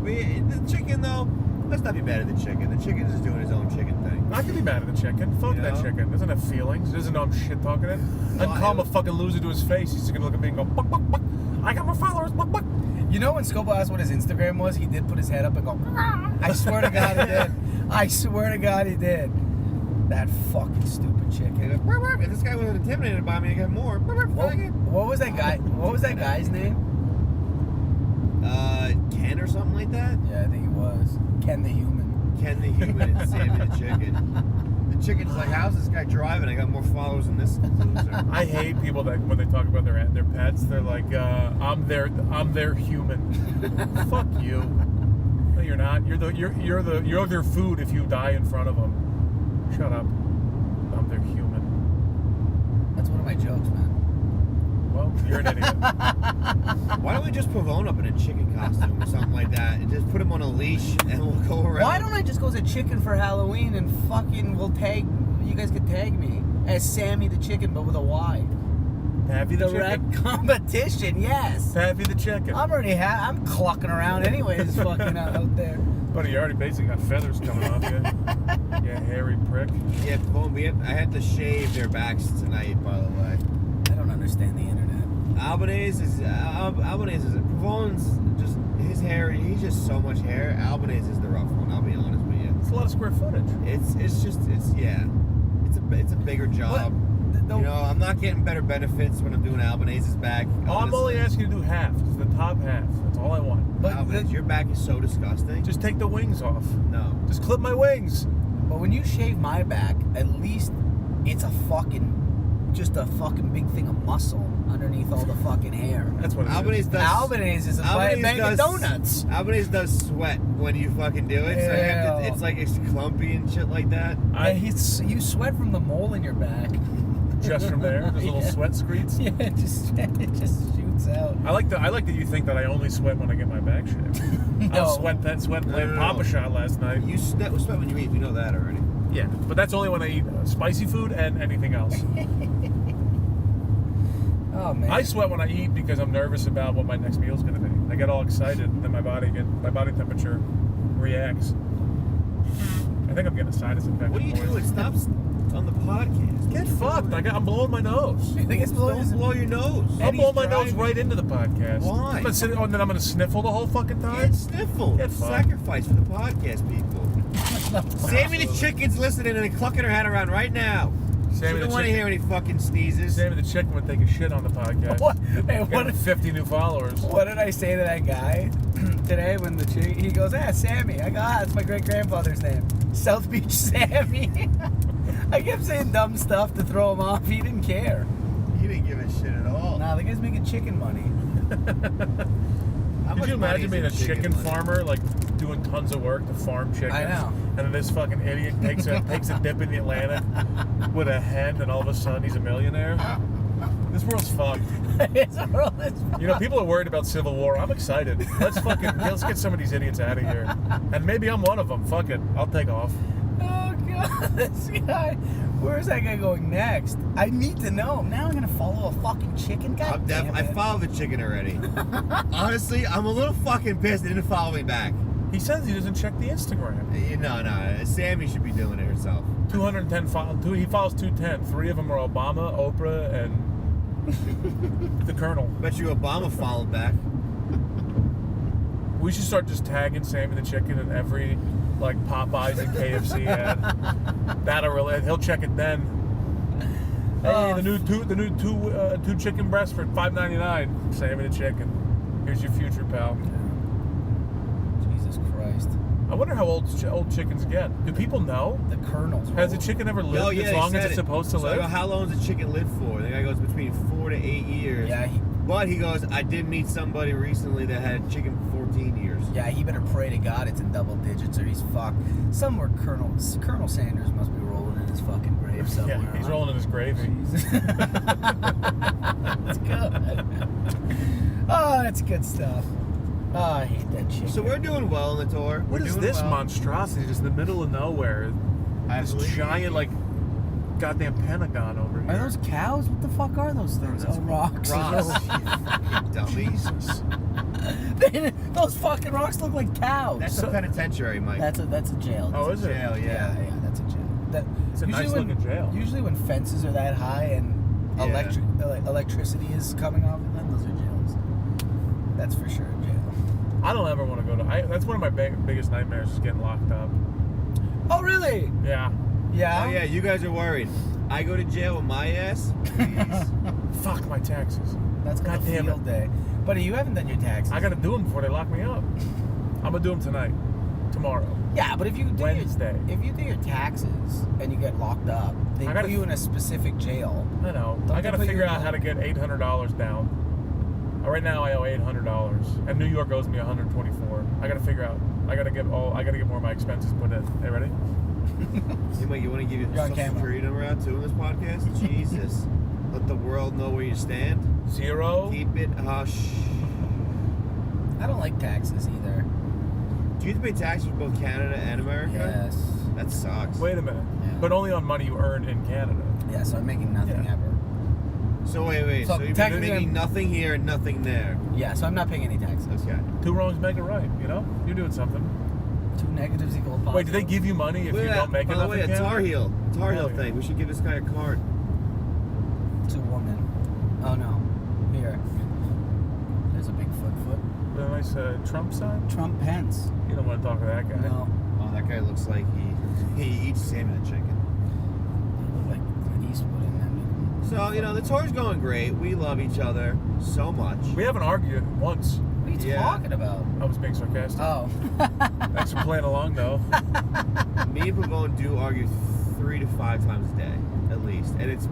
The chicken, though, let's not be mad at the chicken. The chicken is just doing his own chicken thing. I can be mad at the chicken. Fuck You that know? chicken. Doesn't have feelings. Doesn't know I'm shit talking it. I can call him a fucking loser to his face. He's just gonna look at me and go, buck, buck, buck. I got more followers, buck, buck. You know when Scopo asked what his Instagram was, he did put his head up and go, I swear to God he did. I swear to God he did. That fucking stupid chicken. If this guy wasn't intimidated by me, I got more. What was that guy? What was that guy's name? Ken or something like that? Yeah, I think it was Ken the Human. Ken the Human and Sammy the Chicken. The chicken's like, how's this guy driving? I got more followers than this loser. I hate people that when they talk about their pets, they're like, I'm their human. Fuck you. No, you're not. You're their food if you die in front of them. Shut up. They're human. That's one of my jokes, man. Well, you're an idiot. Why don't we just Pavone up in a chicken costume or something like that and just put him on a leash and we'll go around? Why don't I just go as a chicken for Halloween and fucking you guys could tag me as Sammy the chicken but with a Y. Pappy the Direct chicken? competition, yes. Pappy the chicken. I'm clucking around anyways fucking out there. Buddy, you already basically got feathers coming off you. You hairy prick. Yeah, Pavone, I had to shave their backs tonight, by the way. I don't understand the internet. Albanese is Pavone's just his hair. He's just so much hair. Albanese is the rough one. I'll be honest with you. It's a lot of square footage. It's a bigger job. You know, I'm not getting better benefits when I'm doing Albanese's back. Oh, I'm only asking you to do half. Just the top half. That's all I want. But Albanese, your back is so disgusting. Just take the wings off. No. Just clip my wings. But when you shave my back, at least it's just a fucking big thing of muscle underneath all the fucking hair. That's what it Albanese is. does. Albanese is a bag of donuts. Albanese does sweat when you fucking do it. So you have to, Ew. it's like it's clumpy and shit like that. You sweat from the mole in your back. Just from there, those little Yeah. sweat screeds. Yeah, it just shoots out. I like that you think that I only sweat when I get my back shaved. I No. was sweat playing No. Papa Shot last night. You sweat when you eat. We know that already. Yeah, but that's only when I eat spicy food and anything else. Oh man. I sweat when I eat because I'm nervous about what my next meal is going to be. I get all excited, and then my body temperature reacts. I think I'm getting a sinus infection. What are you boys. doing? Stop on the podcast. Get fucked! I'm blowing my nose. I think it's Don't blow your nose. I'm he's blowing my nose driving. right into the podcast. Why? I'm gonna sit, and then I'm going to sniffle the whole fucking time. Can't sniffle. Get fucked. Sacrifice for the podcast, people. Sammy the chicken's listening and clucking her head around right now. She Sammy don't the want to chicken. hear any fucking sneezes. Sammy the chicken would take a shit on the podcast. What? Hey, Got 50 new followers. What did I say to that guy today when he goes, Sammy. I go, that's my great grandfather's name. South Beach Sammy. I kept saying dumb stuff to throw him off. He didn't care. You didn't give a shit at all. Nah, the guy's making chicken money. How Could much you money imagine is being in a chicken money? farmer, like doing tons of work to farm chickens? I know. And then this fucking idiot takes a dip in the Atlantic with a hen, and all of a sudden he's a millionaire. This world's fucked. You know, people are worried about civil war. I'm excited. Let's get some of these idiots out of here. And maybe I'm one of them. Fuck it. I'll take off. Oh god, this guy. Where's that guy going next? I need to know. Now I'm gonna follow a fucking chicken. God damn I it. followed the chicken already. Honestly, I'm a little fucking pissed they didn't follow me back. He says he doesn't check the Instagram. No. Sammy should be doing it herself. 210 he follows 210. 3 of them are Obama, Oprah, and the Colonel. Bet you Obama followed back. We should start just tagging Sammy the chicken in every like Popeyes and KFC ad. He'll check it then. Hey, the new two chicken breasts for $5.99. Sammy the chicken. Here's your future, pal. Jesus Christ. I wonder how old chickens get. Do people know? The Colonel's Has a rolled. chicken ever lived as long as it's supposed to So I live? go, how long does a chicken live for? The guy goes between 4 to 8 years. Yeah, But he goes, I did meet somebody recently that had chicken for 14 years. yeah, he better pray to God it's in double digits or he's fucked. Somewhere Colonel Sanders must be rolling in his fucking grave somewhere. Yeah, he's huh? rolling in his gravy. That's good. Oh, that's good stuff. Oh, I hate that chicken. So we're doing well on the tour. What We're is doing this well. monstrosity just in the middle of nowhere? I This believe- giant, like, goddamn Pentagon over here. Are those cows? What the fuck are those things? Oh, rocks. Rocks, you fucking dummies. Those fucking rocks look like cows. That's a penitentiary, Mike. That's a jail. Oh, is it? jail, Yeah, that's a jail. It's a nice usually looking jail. Usually when fences are that high and Yeah. electricity is coming off of them, those are jails. That's for sure a jail. I don't ever want to go to. That's one of my biggest nightmares is getting locked up. Oh, really? Yeah. Yeah? Oh yeah, you guys are worried. I go to jail with my ass? Please. Fuck my taxes. That's called a God damn field day. Buddy, you haven't done your taxes. I got to do them before they lock me up. I'm gonna do them tonight, tomorrow. Yeah, but if you do Wednesday. if you do your taxes and you get locked up, they I put gotta- you in a specific jail. I know. Don't I got to they put figure you out in how to get $800 down. Right now I owe $800, and New York owes me $124. I got to figure out. I got to get more of my expenses put in. Hey, ready? Hey, Mike, you want to give your You're on social camera. security number out too in this podcast? Jesus. Let the world know where you stand. 0. Keep it hush. I don't like taxes either. Do you have to pay taxes for both Canada and America? Yes. That sucks. Wait a minute. Yeah. But only on money you earn in Canada. Yeah, so I'm making nothing Yeah. ever. So wait. So So you're technically making I'm- nothing here and nothing there. Yeah, so I'm not paying any taxes. Okay. 2 wrongs make a right, you know? You're doing something. 2 negatives equal a positive. Wait, do they give you money if Look you at don't that. make By the enough way, in a Canada? Tar Heel Oh, yeah. thing. We should give this guy a card. To woman. Oh no. Here. There's a big foot. With a nice Trump sign? Trump Pence. You don't want to talk to that guy. No. Oh, that guy looks like he eats salmon and chicken. They look like Clint Eastwood in that. So, the tour's going great. We love each other so much. We haven't argued once. What are you Yeah. talking about? I was being sarcastic. Oh. Thanks for playing along, though. Me and Pavone do argue 3 to 5 times a day, at least. And it's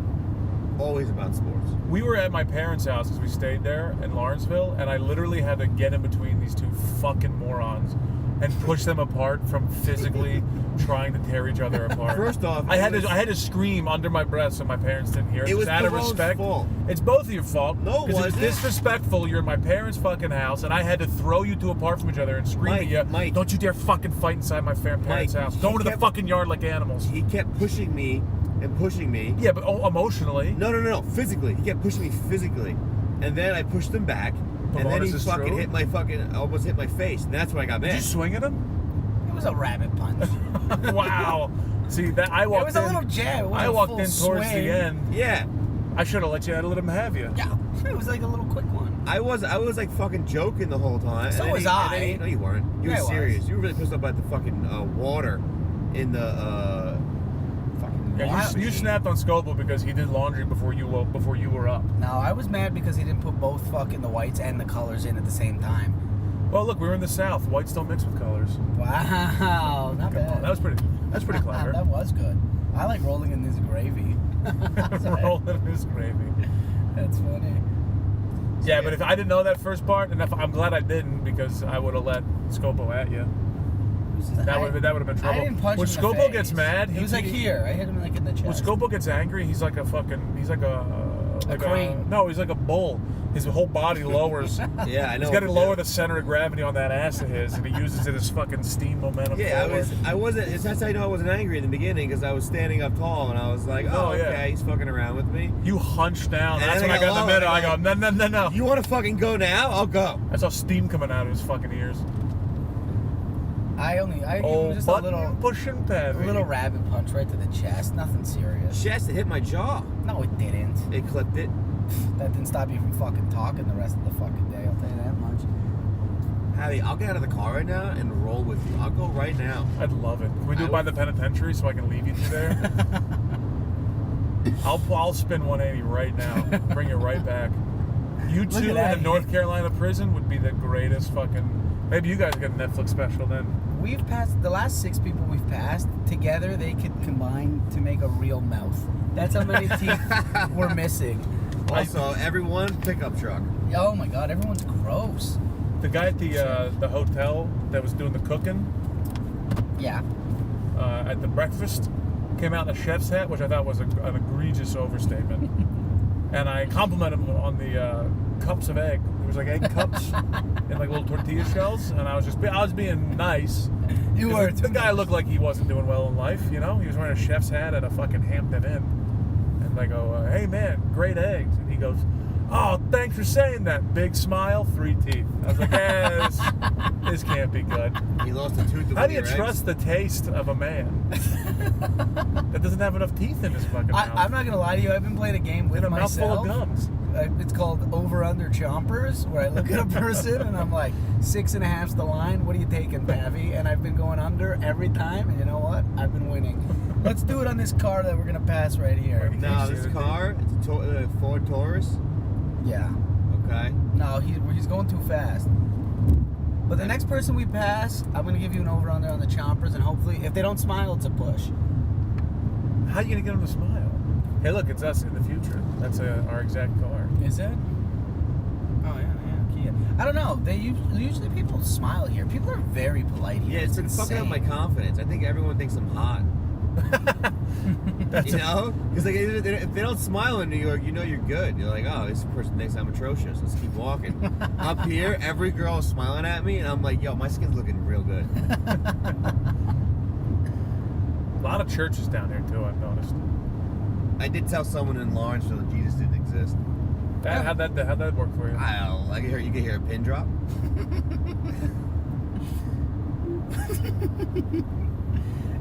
always about sports. We were at my parents' house because we stayed there in Lawrenceville, and I literally had to get in between these 2 fucking morons and push them apart from physically trying to tear each other apart. First off, I had to scream under my breath so my parents didn't hear. It was just out of Pavone's respect. fault. It's both of your fault. No, it because it was wasn't. disrespectful. You're in my parents' fucking house, and I had to throw you 2 apart from each other and scream at you. Mike. Don't you dare fucking fight inside my parents' Mike, house. he Go into the kept- fucking yard like animals. He kept pushing me and pushing me. Yeah, but emotionally. No. Physically. He kept pushing me physically. And then I pushed him back. Pavone, And then he is this fucking true? almost hit my face. And that's when I got Did mad. you swing at him? It was a rabbit punch. Wow. See that I walked It was a in. little jab. It wasn't I a walked full in towards swing. the end. Yeah. I should have let you let him have you. Yeah. It was like a little quick one. I was like fucking joking the whole time. So And then was he- and then I. he- no, you weren't. You Yeah, I were was. serious. You were really pissed off about the fucking water in the fucking Yeah, wash you machine. snapped on Scoble because he did laundry before you were up. No, I was mad because he didn't put both fucking the whites and the colors in at the same time. Well, look, we were in the South. Whites don't mix with colors. Wow, not Come on, bad. that was pretty clever. That was good. I like rolling in this gravy. Rolling his gravy. That's funny. Yeah, but if I didn't know that first part, and I'm glad I didn't because I would have let Scopo at you. That would have been trouble. I didn't punch When him in the Scopo face. gets mad, it was like here. I hit him like in the chest. When Scopo gets angry, he's like a crane. No, he's like a bull. His whole body lowers. Yeah, I know. He's got to lower the center of gravity on that ass of his, and he uses it as fucking steam momentum. Yeah, forward. I wasn't. That's how I know I wasn't angry in the beginning because I was standing up tall and I was like, Oh, oh, yeah. okay, he's fucking around with me. You hunched down. And That's then when I I got in the got middle. lower, I go, no. You want to fucking go now? I'll go. I saw steam coming out of his fucking ears. I gave Oh, him just button a pushing pad. little rabbit punch right to the chest. Nothing serious. Chest, it hit my jaw. No, it didn't. It clipped it. That didn't stop you from fucking talking the rest of the fucking day. I'll tell you that much. Abby, I'll get out of the car right now and roll with you. I'll go right now. I'd love it. Can we do it by the penitentiary so I can leave you two there? I'll spin 180 right now. Bring you right back. You Look two at in that. a North Carolina prison would be the greatest fucking. Maybe you guys get a Netflix special then. We've passed the last 6 people we've passed together. They could combine to make a real mouth. That's how many teeth we're missing. Also, everyone, pickup truck. Oh my god, everyone's gross. The guy at the hotel that was doing the cooking Yeah. at the breakfast came out in a chef's hat, which I thought was an egregious overstatement. And I complimented him on the cups of egg. It was like egg cups in like little tortilla shells, and I was being nice. You 'Cause were the guy looked like he wasn't doing well in life, you know. He was wearing a chef's hat at a fucking Hampton Inn, and I go, "Hey man, great eggs," and he goes, "Oh, thanks for saying that." Big smile, 3 teeth. I was like, this can't be good. He lost a tooth. How do you trust the taste of a man that doesn't have enough teeth in his fucking mouth? I'm not gonna lie to you. I've been playing a game with in a mouthful myself. of gums. It's called Over Under Chompers, where I look at a person and I'm like, 6.5's the line. What are you taking, Pavi? And I've been going under every time, and you know what? I've been winning. Let's do it on this car that we're gonna pass right here. No, this car, it's a Ford Taurus. Yeah. Okay. No, he's going too fast. But the next person we pass, I'm gonna give you an over under on the chompers, and hopefully, if they don't smile, it's a push. How are you gonna get him to smile? Hey, look, it's us in the future. That's our exact car. Is it? Oh yeah, Kia. I don't know. Usually people smile here. People are very polite here. Yeah, it's been fucking up my confidence. I think everyone thinks I'm hot. You know? Because like, if they don't smile in New York, you know you're good. You're like, oh, this person thinks I'm atrocious. Let's keep walking. Up here, every girl is smiling at me, and I'm like, yo, my skin's looking real good. A lot of churches down here too, I've noticed. I did tell someone in Lawrenceville that Jesus didn't exist. How'd that work for you? I don't know. You can hear a pin drop.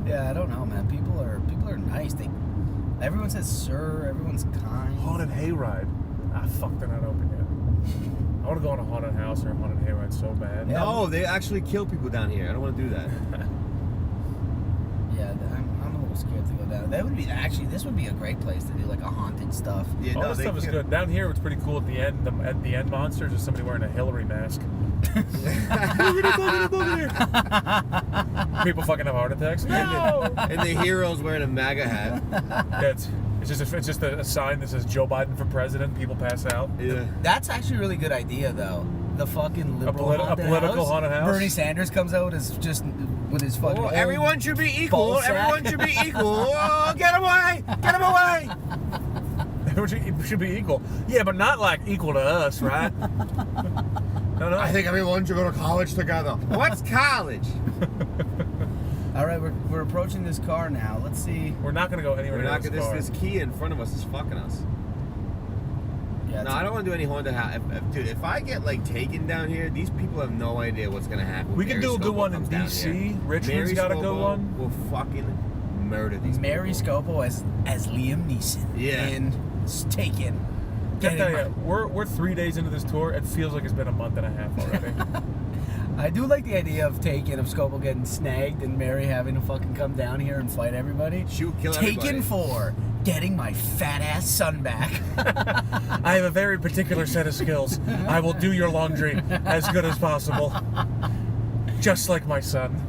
Yeah, I don't know, man. People are nice. Everyone says sir. Everyone's kind. Haunted hayride. Fuck, they're not open yet. I want to go on a haunted house or a haunted hayride so bad. Yeah. No, they actually kill people down here. I don't want to do that. Yeah, I'm a little scared to go down. This would be a great place to do like a haunted stuff. Yeah, All no, this they stuff is kill- good. Down here, it's pretty cool at the end. At the end monsters is somebody wearing a Hillary mask. People fucking have heart attacks. No! And the hero's wearing a MAGA hat. Yeah, it's just a sign that says Joe Biden for president. People pass out. Yeah. That's actually a really good idea, though. The fucking liberal a political haunted house? Bernie Sanders comes out with his fucking. Oh, old everyone should be equal. ball sack. Everyone should be equal. Oh, get him away! Get him away! Everyone should be equal. Yeah, but not like equal to us, right? No. I think everyone should go to college together. What's college? All right, we're approaching this car now. Let's see. We're not gonna go anywhere. We're near not this gonna. car. This key in front of us is fucking us. Yeah, No, I don't want to do any haunted house. Dude, if I get like taken down here, these people have no idea what's gonna happen. We can do a good one in DC. Richmond's got a good one. We'll fucking murder these Mary people. Scopo as Liam Neeson. Yeah. In Taken. I tell you, we're 3 days into this tour. It feels like it's been a month and a half already. I do like the idea of Taken, of Scopo getting snagged and Mary having to fucking come down here and fight everybody. Shoot, kill Taken everybody. for getting my fat ass son back. I have a very particular set of skills. I will do your laundry as good as possible. Just like my son.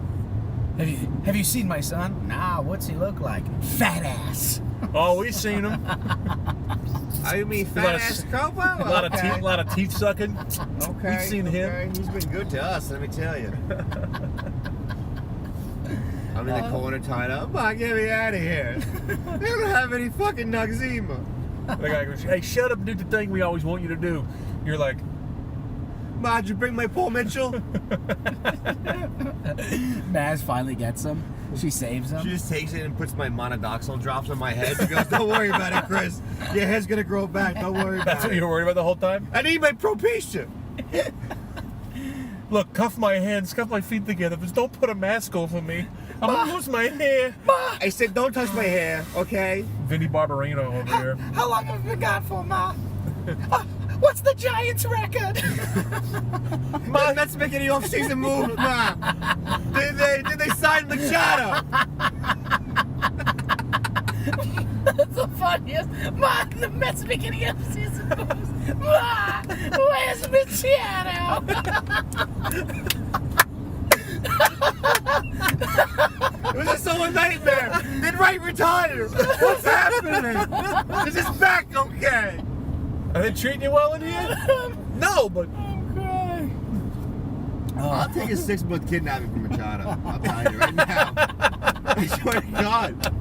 Have you seen my son? Nah, what's he look like? Fat ass. Oh, we've seen him. I mean, A lot of- fat ass Scopo? A lot of teeth sucking. Okay. We've seen him. He's been good to us, let me tell you. I'm in the corner tied up. Come on, get me out of here. They don't have any fucking Noxzema. The guy goes, "Hey, shut up and do the thing we always want you to do." You're like, Ma, did you bring my Paul Mitchell? Maz finally gets him. She saves him. She just takes it and puts my monodoxal drops on my head. She goes, don't worry about it, Chris. Your hair's going to grow back. Don't worry about that's it. what you were worried about the whole time? I need my Propecia. Look, cuff my hands, cuff my feet together. Just don't put a mask over me. I'm going to lose my hair. I said, don't touch my hair, okay? Vinny Barbarino over here. How long have we been gone for, Ma? What's the Giants' record? Ma, let's make any off-season moves, Ma. Did they sign Machado? That's the funniest. Ma, the Mets making the season moves. Ma, where's Machado? It was just so a nightmare. Then Wright retired. What's happening? Is his back okay? Are they treating you well in here? No, but I'll take a 6-month kidnapping from Machado. I'll tell you right now. I swear to God.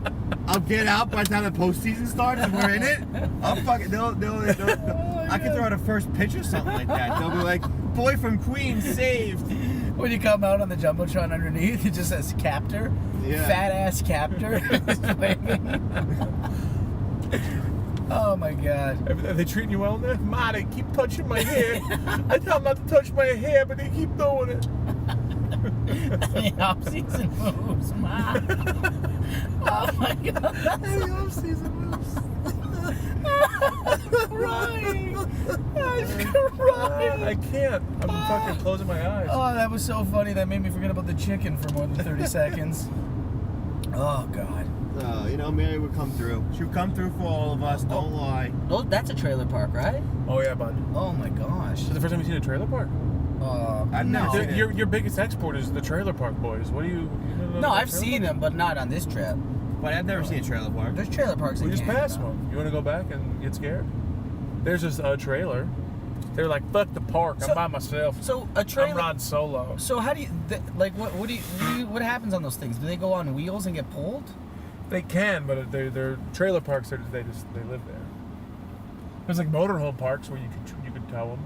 I'll get out by the time the postseason starts and we're in it. I'll fucking, I can throw out a first pitch or something like that. They'll be like, boy from Queens saved. When you come out on the Jumbotron underneath, it just says captor. Yeah. Fat ass captor. Oh my God. are they treating you well in there? Ma, they keep touching my hair. I tell them not to touch my hair, but they keep doing it. The off-season moves, Ma. Oh my God. The off-season moves. I'm crying. I'm crying. I can't. I'm fucking closing my eyes. Oh, that was so funny. That made me forget about the chicken for more than 30 seconds. Oh God. Mary would come through. She would come through for all of us. Don't lie. Oh, that's a trailer park, right? Oh yeah, bud. Oh my gosh. This is the first time you've seen a trailer park? I've never seen it. Your biggest export is the trailer park boys. What do you know No, about I've trailer seen park? them, but not on this trip. But I've never seen a trailer park. There's trailer parks in We just Canada. passed one. You want to go back and get scared? There's this trailer. They're like, fuck the park. So- I'm by myself. So a I'm trailer. riding solo. So how do you what happens on those things? Do they go on wheels and get pulled? They can, but they're trailer parks. They live there. There's like motorhome parks where you could tow them,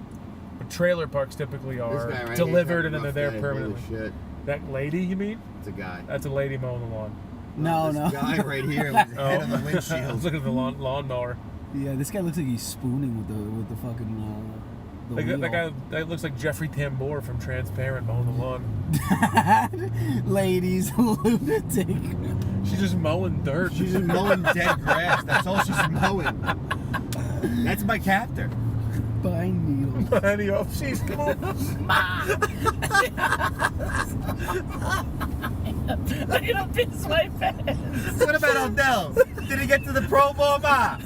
but trailer parks typically are This guy right delivered here, and then they're there permanently. Holy shit. That lady, you mean? It's a guy. That's a lady mowing the lawn. No, This guy right here with his head on the I was windshield. looking at the lawnmower. Yeah, this guy looks like he's spooning with the fucking the wheel. That looks like Jeffrey Tambor from Transparent mowing the lawn. Ladies, lunatic. She's just mowing dirt. She's just mowing dead grass. That's all she's mowing. That's my captor. Pine needles. Anyway, she's cool. I'm gonna piss my pants. What about Odell? Did he get to the Pro Bowl, Ma?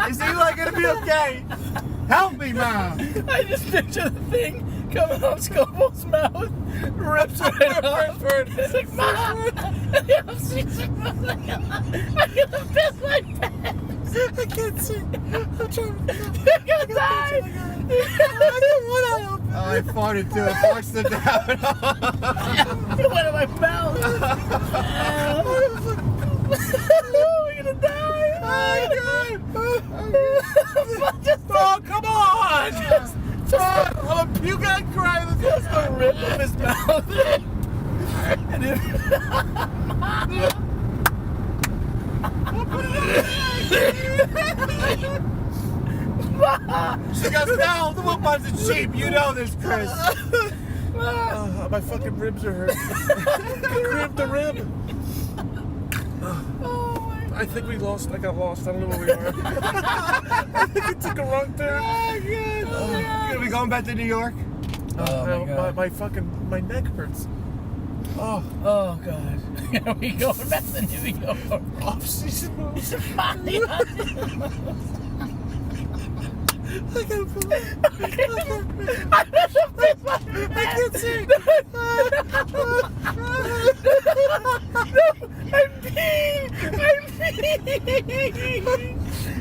Is Eli gonna be okay? Help me, Ma. I just picture the thing coming off Scopo's mouth, rips right off. It's like, Mom! I'm gonna piss my pants. I can't see. I'm trying to. You're gonna die. Oh, I farted too. I forced it down. It went in my mouth. We're gonna die. Oh, come on! I'm a puke and cry. Just the rip of his mouth. And it... She goes, no, the whoop buns are cheap. You know this, Chris. My fucking ribs are hurt. I cramped the rib. I think we lost. I got lost. I don't know where we are. I think we took a wrong turn. You gonna be going back to New York? Oh, my God. My neck hurts. Oh God. Are we going back to New York? Off-season moves. I can't believe it. I can't see. I'm peeing.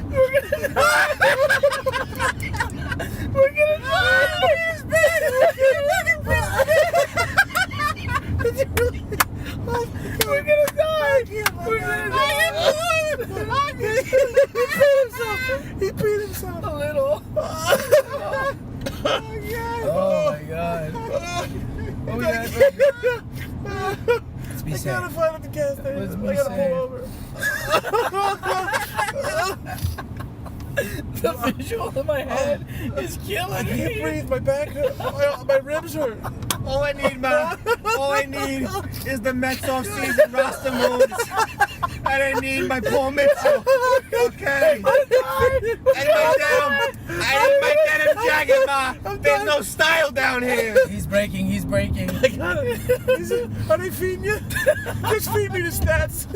We're gonna die. We're gonna die. He's peeing. We're gonna die. We're gonna die. He peed himself. A little. Oh my God. Oh, yeah. Let's be I safe. gotta find at the gas station. Let's be I gotta safe. pull over. The visual in my head is killing I me. can't breathe. My back hurt. My ribs hurt. All I need, Ma, all I need is the Mets off-season roster moves. And I need my Paul Mitchell. Okay. And my denim jacket, Ma. There's no style down here. He's breaking. I got it. Are they feeding you? Just feed me the stats.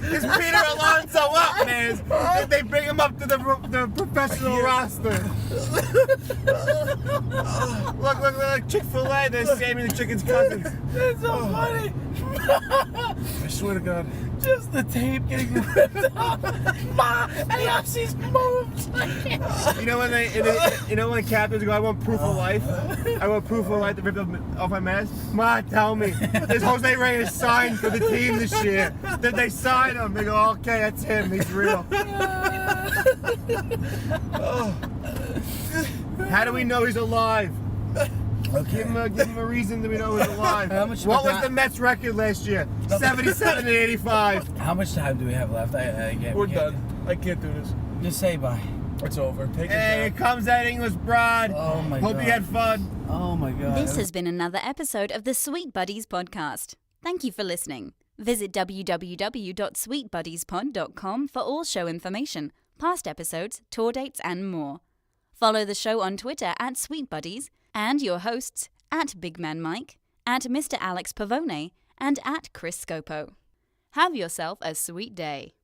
Is Peter Alonso up, man? Did they bring him up to the professional roster? Look, Chick-fil-A, they're saving the chicken's cousins. That's so funny. I swear to God. Just the tape getting ripped off. Ma, AFC's moves. You know when captains go, I want proof of life? I want proof of life to rip off my mask? Ma, tell me. Is Jose Reyes signed for the team this year? Did they sign him? They go, okay, that's him. He's real. How do we know he's alive? Okay. Give him a reason that we know he's alive. How much What was the Mets record last year? 77 and 85. How much time do we have left? I can't. We're done. I can't do this. Just say bye. It's over. Take Hey, it here down. comes that English broad. Oh my Hope God. you had fun. Oh my God. This has been another episode of the Sweet Buddies podcast. Thank you for listening. Visit www.sweetbuddiespod.com for all show information, past episodes, tour dates, and more. Follow the show on Twitter at Sweet Buddies and your hosts at Big Man Mike, at Mr. Alex Pavone, and at Chris Scopo. Have yourself a sweet day.